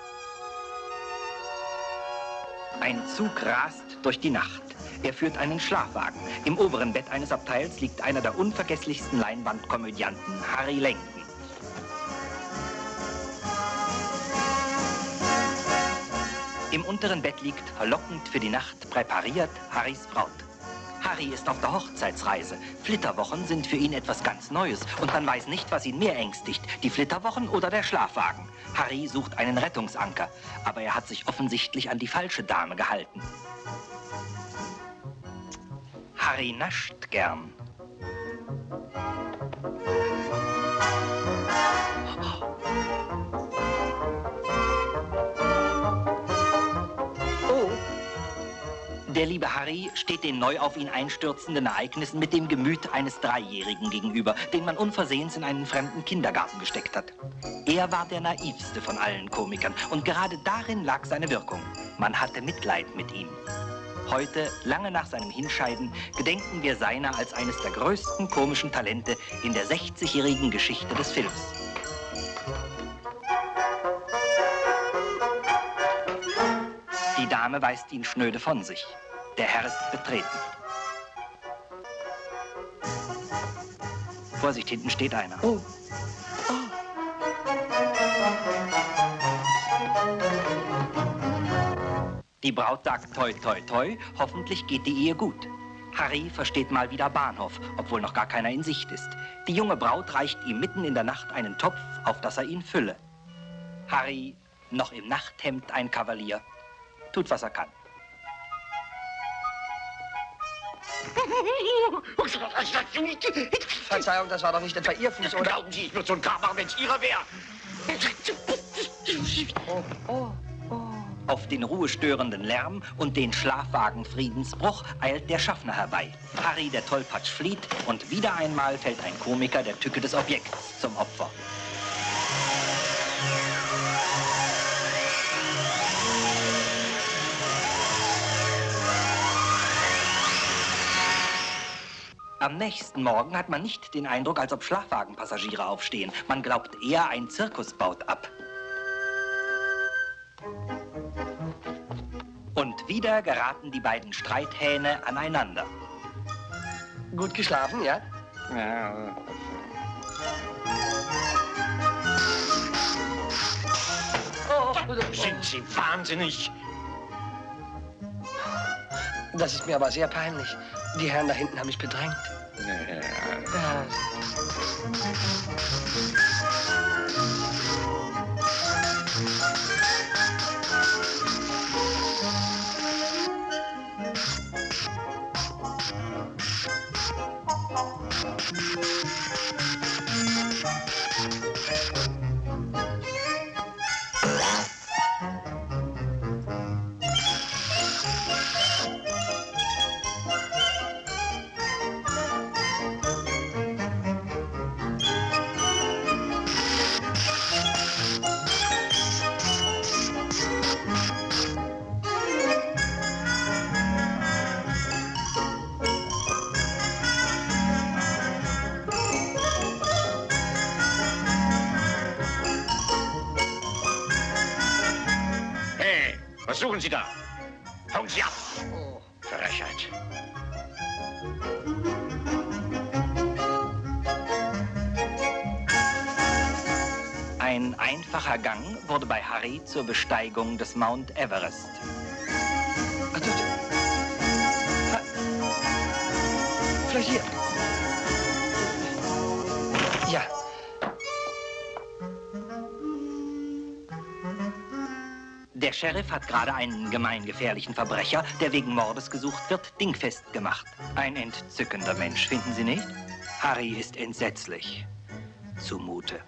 Ein Zug rast durch die Nacht. Er führt einen Schlafwagen. Im oberen Bett eines Abteils liegt einer der unvergesslichsten Leinwandkomödianten, Harry Langdon. Im unteren Bett liegt, verlockend für die Nacht präpariert, Harrys Braut. Harry ist auf der Hochzeitsreise. Flitterwochen sind für ihn etwas ganz Neues und man weiß nicht, was ihn mehr ängstigt, die Flitterwochen oder der Schlafwagen. Harry sucht einen Rettungsanker, aber er hat sich offensichtlich an die falsche Dame gehalten. Harry nascht gern. Oh. Der liebe Harry steht den neu auf ihn einstürzenden Ereignissen mit dem Gemüt eines Dreijährigen gegenüber, den man unversehens in einen fremden Kindergarten gesteckt hat. Er war der naivste von allen Komikern und gerade darin lag seine Wirkung. Man hatte Mitleid mit ihm. Heute, lange nach seinem Hinscheiden, gedenken wir seiner als eines der größten komischen Talente in der 60-jährigen Geschichte des Films. Die Dame weist ihn schnöde von sich. Der Herr ist betreten. Vorsicht, hinten steht einer. Oh. Die Braut sagt toi, toi, toi, hoffentlich geht die Ehe gut. Harry versteht mal wieder Bahnhof, obwohl noch gar keiner in Sicht ist. Die junge Braut reicht ihm mitten in der Nacht einen Topf, auf dass er ihn fülle. Harry, noch im Nachthemd ein Kavalier, tut, was er kann. Verzeihung, das war doch nicht etwa Ihr Fuß, oder? Glauben Sie, ich würde so ein Kram machen, wenn es Ihrer wäre? Oh, oh, oh. Auf den ruhestörenden Lärm und den Schlafwagenfriedensbruch eilt der Schaffner herbei. Harry, der Tollpatsch, flieht und wieder einmal fällt ein Komiker der Tücke des Objekts zum Opfer. Am nächsten Morgen hat man nicht den Eindruck, als ob Schlafwagenpassagiere aufstehen. Man glaubt eher, ein Zirkus baut ab. Und wieder geraten die beiden Streithähne aneinander. Gut geschlafen, ja? Ja. Sind Sie wahnsinnig? Das ist mir aber sehr peinlich. Die Herren da hinten haben mich bedrängt. Ja. Was suchen Sie da? Hauen Sie ab! Frechheit. Ein einfacher Gang wurde bei Harry zur Besteigung des Mount Everest. Vielleicht hier. Ja. Der Sheriff hat gerade einen gemeingefährlichen Verbrecher, der wegen Mordes gesucht wird, dingfest gemacht. Ein entzückender Mensch, finden Sie nicht? Harry ist entsetzlich zumute.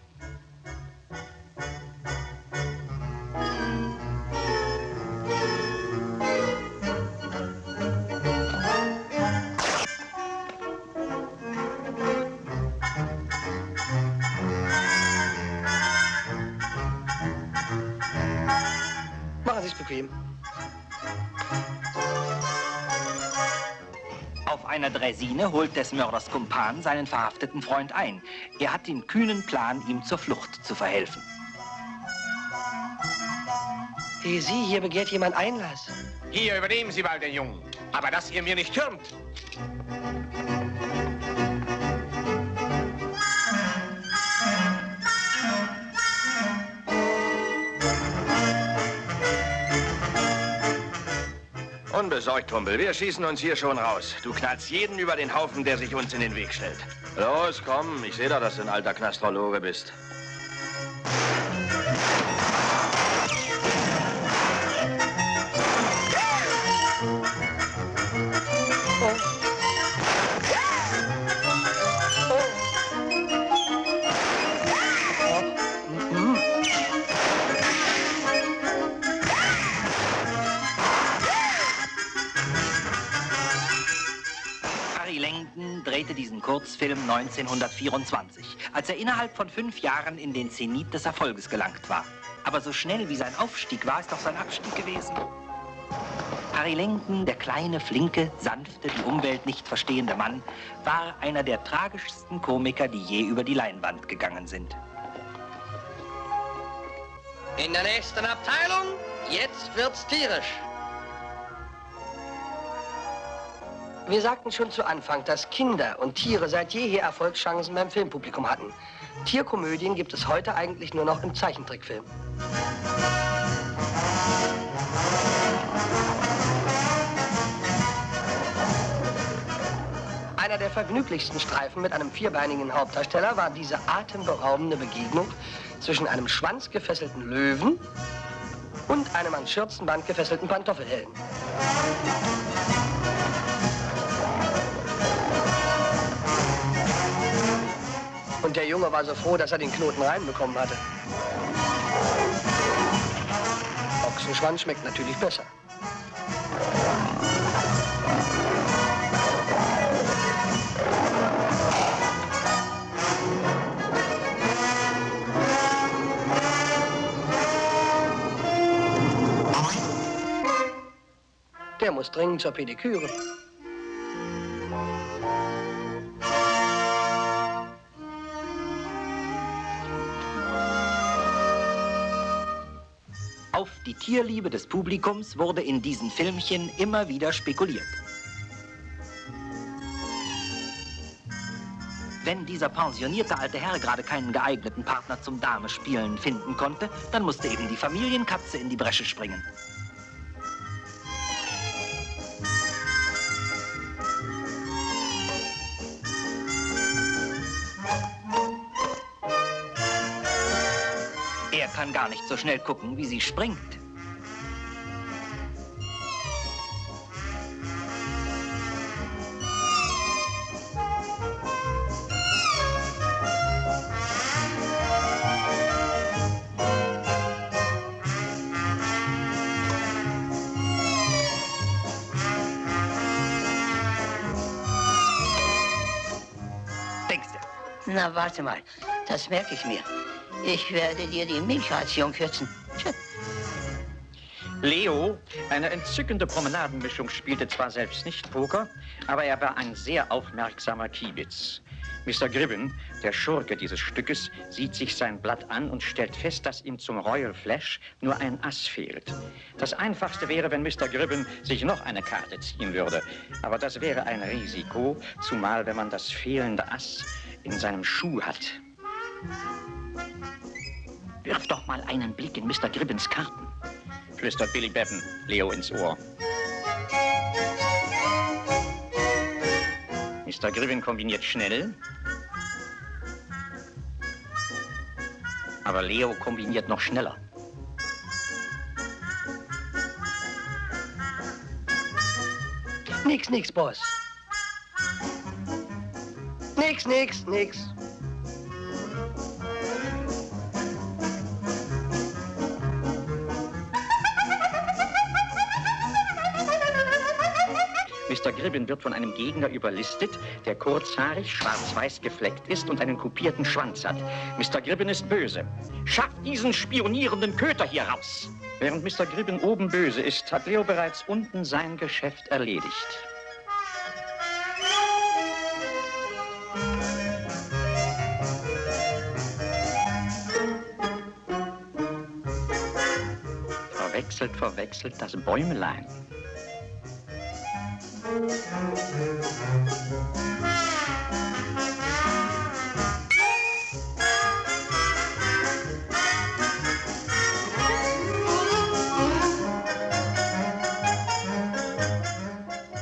Machen Sie es bequem. Auf einer Draisine holt des Mörders Kumpan seinen verhafteten Freund ein. Er hat den kühnen Plan, ihm zur Flucht zu verhelfen. Ehe Sie, hier begehrt jemand Einlass. Hier, übernehmen Sie mal den Jungen. Aber dass ihr mir nicht türmt. Unbesorgt, Humpel. Wir schießen uns hier schon raus. Du knallst jeden über den Haufen, der sich uns in den Weg stellt. Los, komm. Ich sehe doch, dass du ein alter Knastrologe bist. Harry Langdon drehte diesen Kurzfilm 1924, als er innerhalb von 5 Jahren in den Zenit des Erfolges gelangt war. Aber so schnell wie sein Aufstieg war, ist auch sein Abstieg gewesen. Harry Langdon, der kleine, flinke, sanfte, die Umwelt nicht verstehende Mann, war einer der tragischsten Komiker, die je über die Leinwand gegangen sind. In der nächsten Abteilung, jetzt wird's tierisch. Wir sagten schon zu Anfang, dass Kinder und Tiere seit jeher Erfolgschancen beim Filmpublikum hatten. Tierkomödien gibt es heute eigentlich nur noch im Zeichentrickfilm. Einer der vergnüglichsten Streifen mit einem vierbeinigen Hauptdarsteller war diese atemberaubende Begegnung zwischen einem schwanzgefesselten Löwen und einem an Schürzenband gefesselten Pantoffelhelden. Und der Junge war so froh, dass er den Knoten reinbekommen hatte. Ochsen Schwanz schmeckt natürlich besser. Der muss dringend zur Pediküre. Auf die Tierliebe des Publikums wurde in diesen Filmchen immer wieder spekuliert. Wenn dieser pensionierte alte Herr gerade keinen geeigneten Partner zum Damespielen finden konnte, dann musste eben die Familienkatze in die Bresche springen. Er kann gar nicht so schnell gucken, wie sie springt. Denkst du? Na, warte mal. Das merke ich mir. Ich werde dir die Milchration kürzen. Tschö. Leo, eine entzückende Promenadenmischung, spielte zwar selbst nicht Poker, aber er war ein sehr aufmerksamer Kiebitz. Mr. Gribben, der Schurke dieses Stückes, sieht sich sein Blatt an und stellt fest, dass ihm zum Royal Flash nur ein Ass fehlt. Das Einfachste wäre, wenn Mr. Gribben sich noch eine Karte ziehen würde. Aber das wäre ein Risiko, zumal wenn man das fehlende Ass in seinem Schuh hat. Wirf doch mal einen Blick in Mr. Gribbens Karten, flüstert Billy Bevan Leo ins Ohr. Mr. Gribben kombiniert schnell, aber Leo kombiniert noch schneller. Nix, Boss. Nix. Mr. Gribben wird von einem Gegner überlistet, der kurzhaarig, schwarz-weiß gefleckt ist und einen kupierten Schwanz hat. Mr. Gribben ist böse. Schafft diesen spionierenden Köter hier raus! Während Mr. Gribben oben böse ist, hat Leo bereits unten sein Geschäft erledigt. Verwechselt das Bäumelein.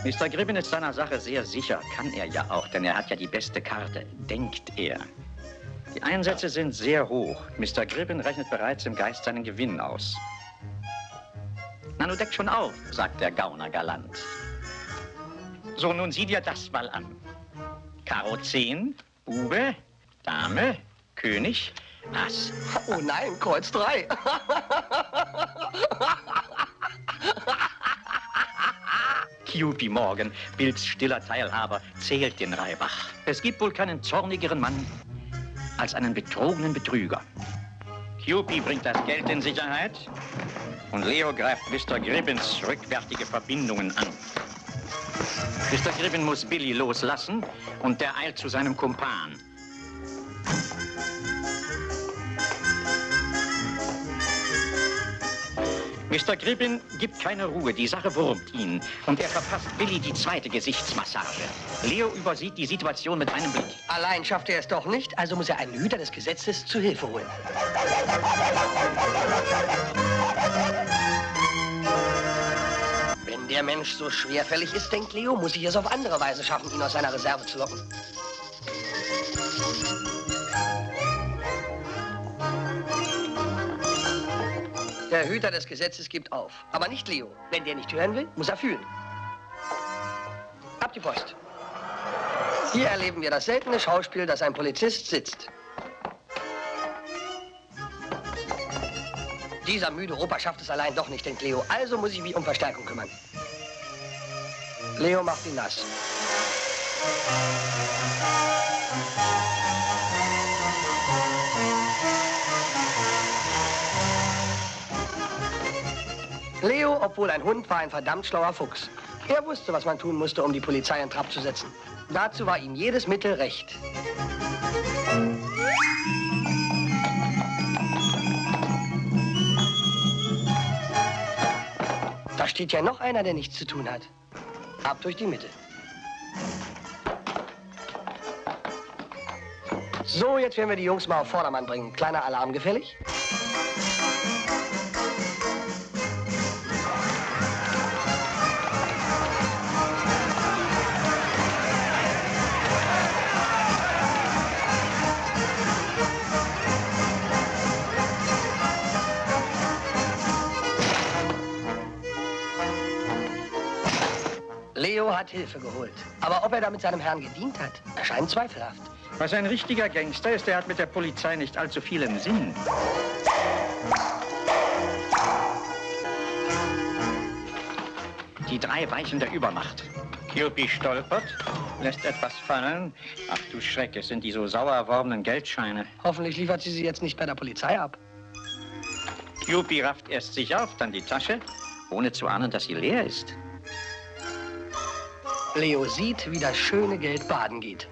Mr. Gribben ist seiner Sache sehr sicher, kann er ja auch, denn er hat ja die beste Karte, denkt er. Die Einsätze sind sehr hoch. Mr. Gribben rechnet bereits im Geist seinen Gewinn aus. Na, nun deck schon auf, sagt der Gauner galant. So, nun sieh dir das mal an. Karo 10, Bube, Dame, König, Ass. Oh nein, Kreuz 3. Cupid Morgan, Bills stiller Teilhaber, zählt den Reibach. Es gibt wohl keinen zornigeren Mann als einen betrogenen Betrüger. Cupid bringt das Geld in Sicherheit und Leo greift Mr. Gribbens rückwärtige Verbindungen an. Mr. Gribben muss Billy loslassen und der eilt zu seinem Kumpan. Mr. Gribben gibt keine Ruhe, die Sache wurmt ihn und er verpasst Billy die zweite Gesichtsmassage. Leo übersieht die Situation mit einem Blick. Allein schafft er es doch nicht, also muss er einen Hüter des Gesetzes zu Hilfe holen. Wenn der Mensch so schwerfällig ist, denkt Leo, muss ich es auf andere Weise schaffen, ihn aus seiner Reserve zu locken. Der Hüter des Gesetzes gibt auf, aber nicht Leo. Wenn der nicht hören will, muss er fühlen. Ab die Post. Hier erleben wir das seltene Schauspiel, dass ein Polizist sitzt. Dieser müde Opa schafft es allein doch nicht, denkt Leo. Also muss ich mich um Verstärkung kümmern. Leo macht ihn nass. Leo, obwohl ein Hund, war ein verdammt schlauer Fuchs. Er wusste, was man tun musste, um die Polizei in Trab zu setzen. Dazu war ihm jedes Mittel recht. Da steht ja noch einer, der nichts zu tun hat. Ab durch die Mitte. So, jetzt werden wir die Jungs mal auf Vordermann bringen. Kleiner Alarm gefällig? Leo hat Hilfe geholt. Aber ob er damit seinem Herrn gedient hat, erscheint zweifelhaft. Was ein richtiger Gangster ist, der hat mit der Polizei nicht allzu viel im Sinn. Die drei weichen der Übermacht. Kewpie stolpert, lässt etwas fallen. Ach du Schreck, es sind die so sauer erworbenen Geldscheine. Hoffentlich liefert sie jetzt nicht bei der Polizei ab. Kewpie rafft erst sich auf, dann die Tasche, ohne zu ahnen, dass sie leer ist. Leo sieht, wie das schöne Geld baden geht.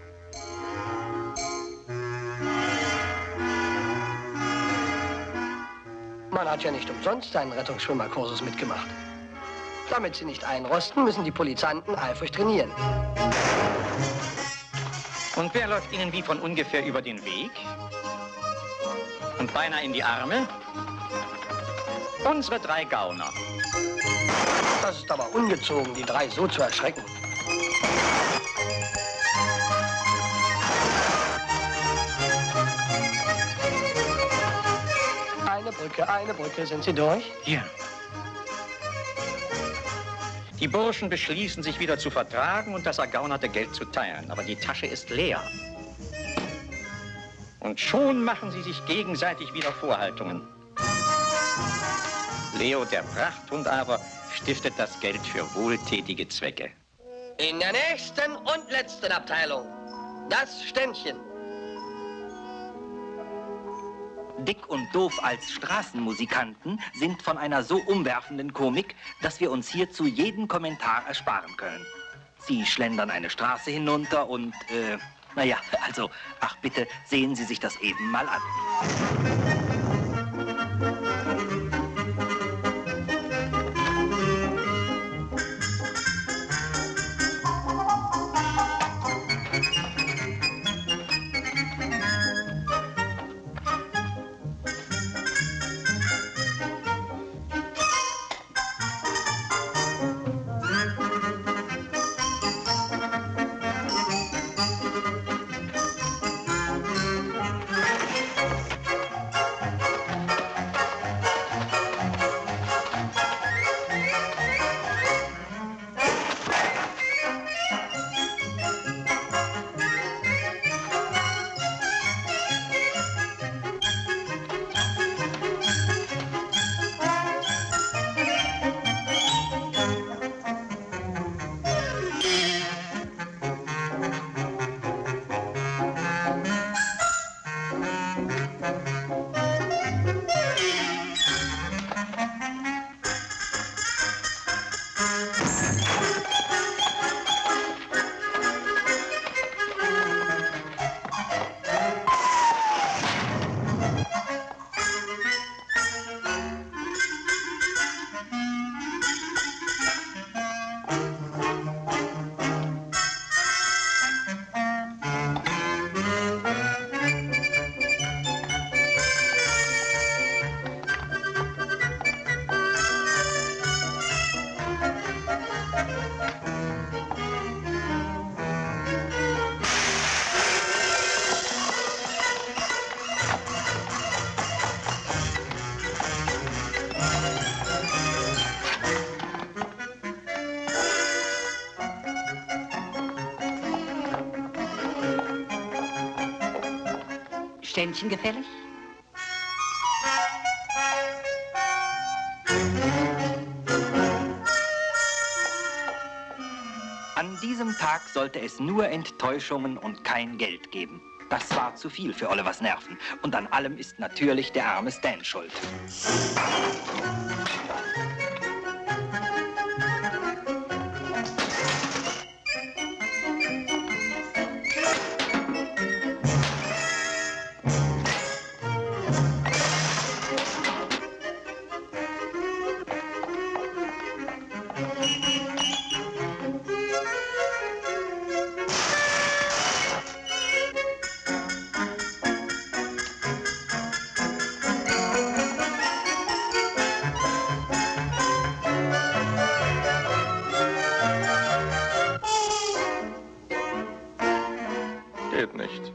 Man hat ja nicht umsonst seinen Rettungsschwimmerkursus mitgemacht. Damit sie nicht einrosten, müssen die Polizanten eifrig trainieren. Und wer läuft ihnen wie von ungefähr über den Weg? Und beinahe in die Arme? Unsere drei Gauner. Das ist aber ungezogen, die drei so zu erschrecken. Eine Brücke, sind Sie durch? Ja. Die Burschen beschließen, sich wieder zu vertragen und das ergaunerte Geld zu teilen. Aber die Tasche ist leer. Und schon machen sie sich gegenseitig wieder Vorhaltungen. Leo, der Prachthund aber, stiftet das Geld für wohltätige Zwecke. In der nächsten und letzten Abteilung. Das Ständchen. Dick und Doof als Straßenmusikanten sind von einer so umwerfenden Komik, dass wir uns hierzu jeden Kommentar ersparen können. Sie schlendern eine Straße hinunter und, naja, also, ach bitte, sehen Sie sich das eben mal an. Ständchen gefällig? An diesem Tag sollte es nur Enttäuschungen und kein Geld geben. Das war zu viel für Olivers Nerven. Und an allem ist natürlich der arme Stan schuld. Geht nicht.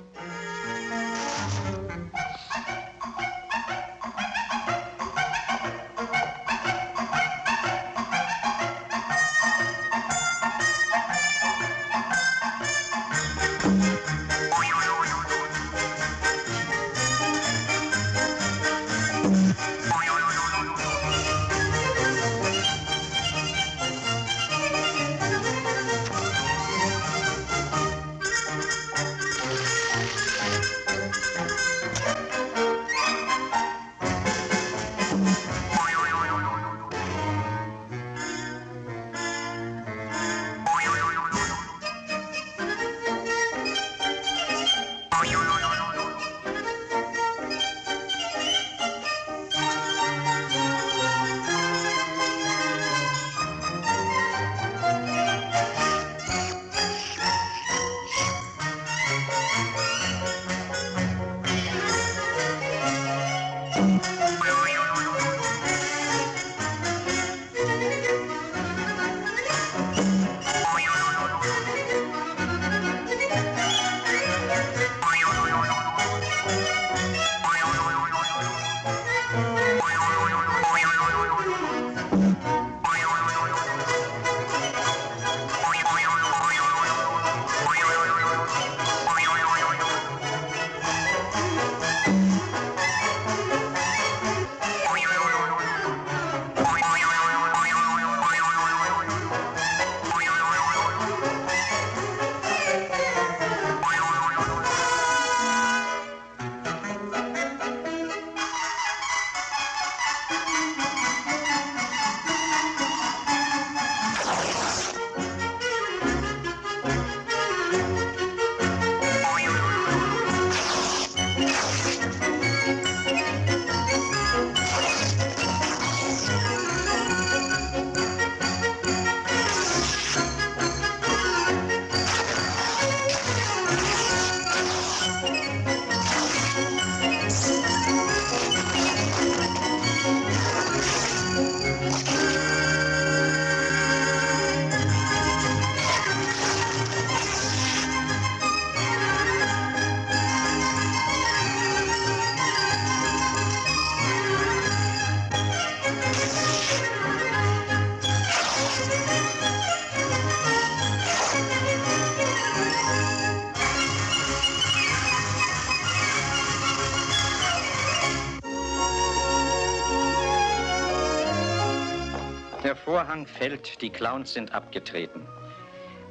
Der Vorhang fällt, die Clowns sind abgetreten.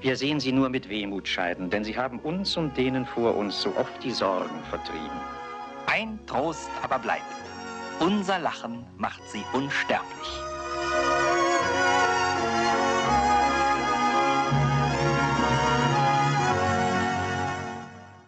Wir sehen sie nur mit Wehmut scheiden, denn sie haben uns und denen vor uns so oft die Sorgen vertrieben. Ein Trost aber bleibt. Unser Lachen macht sie unsterblich.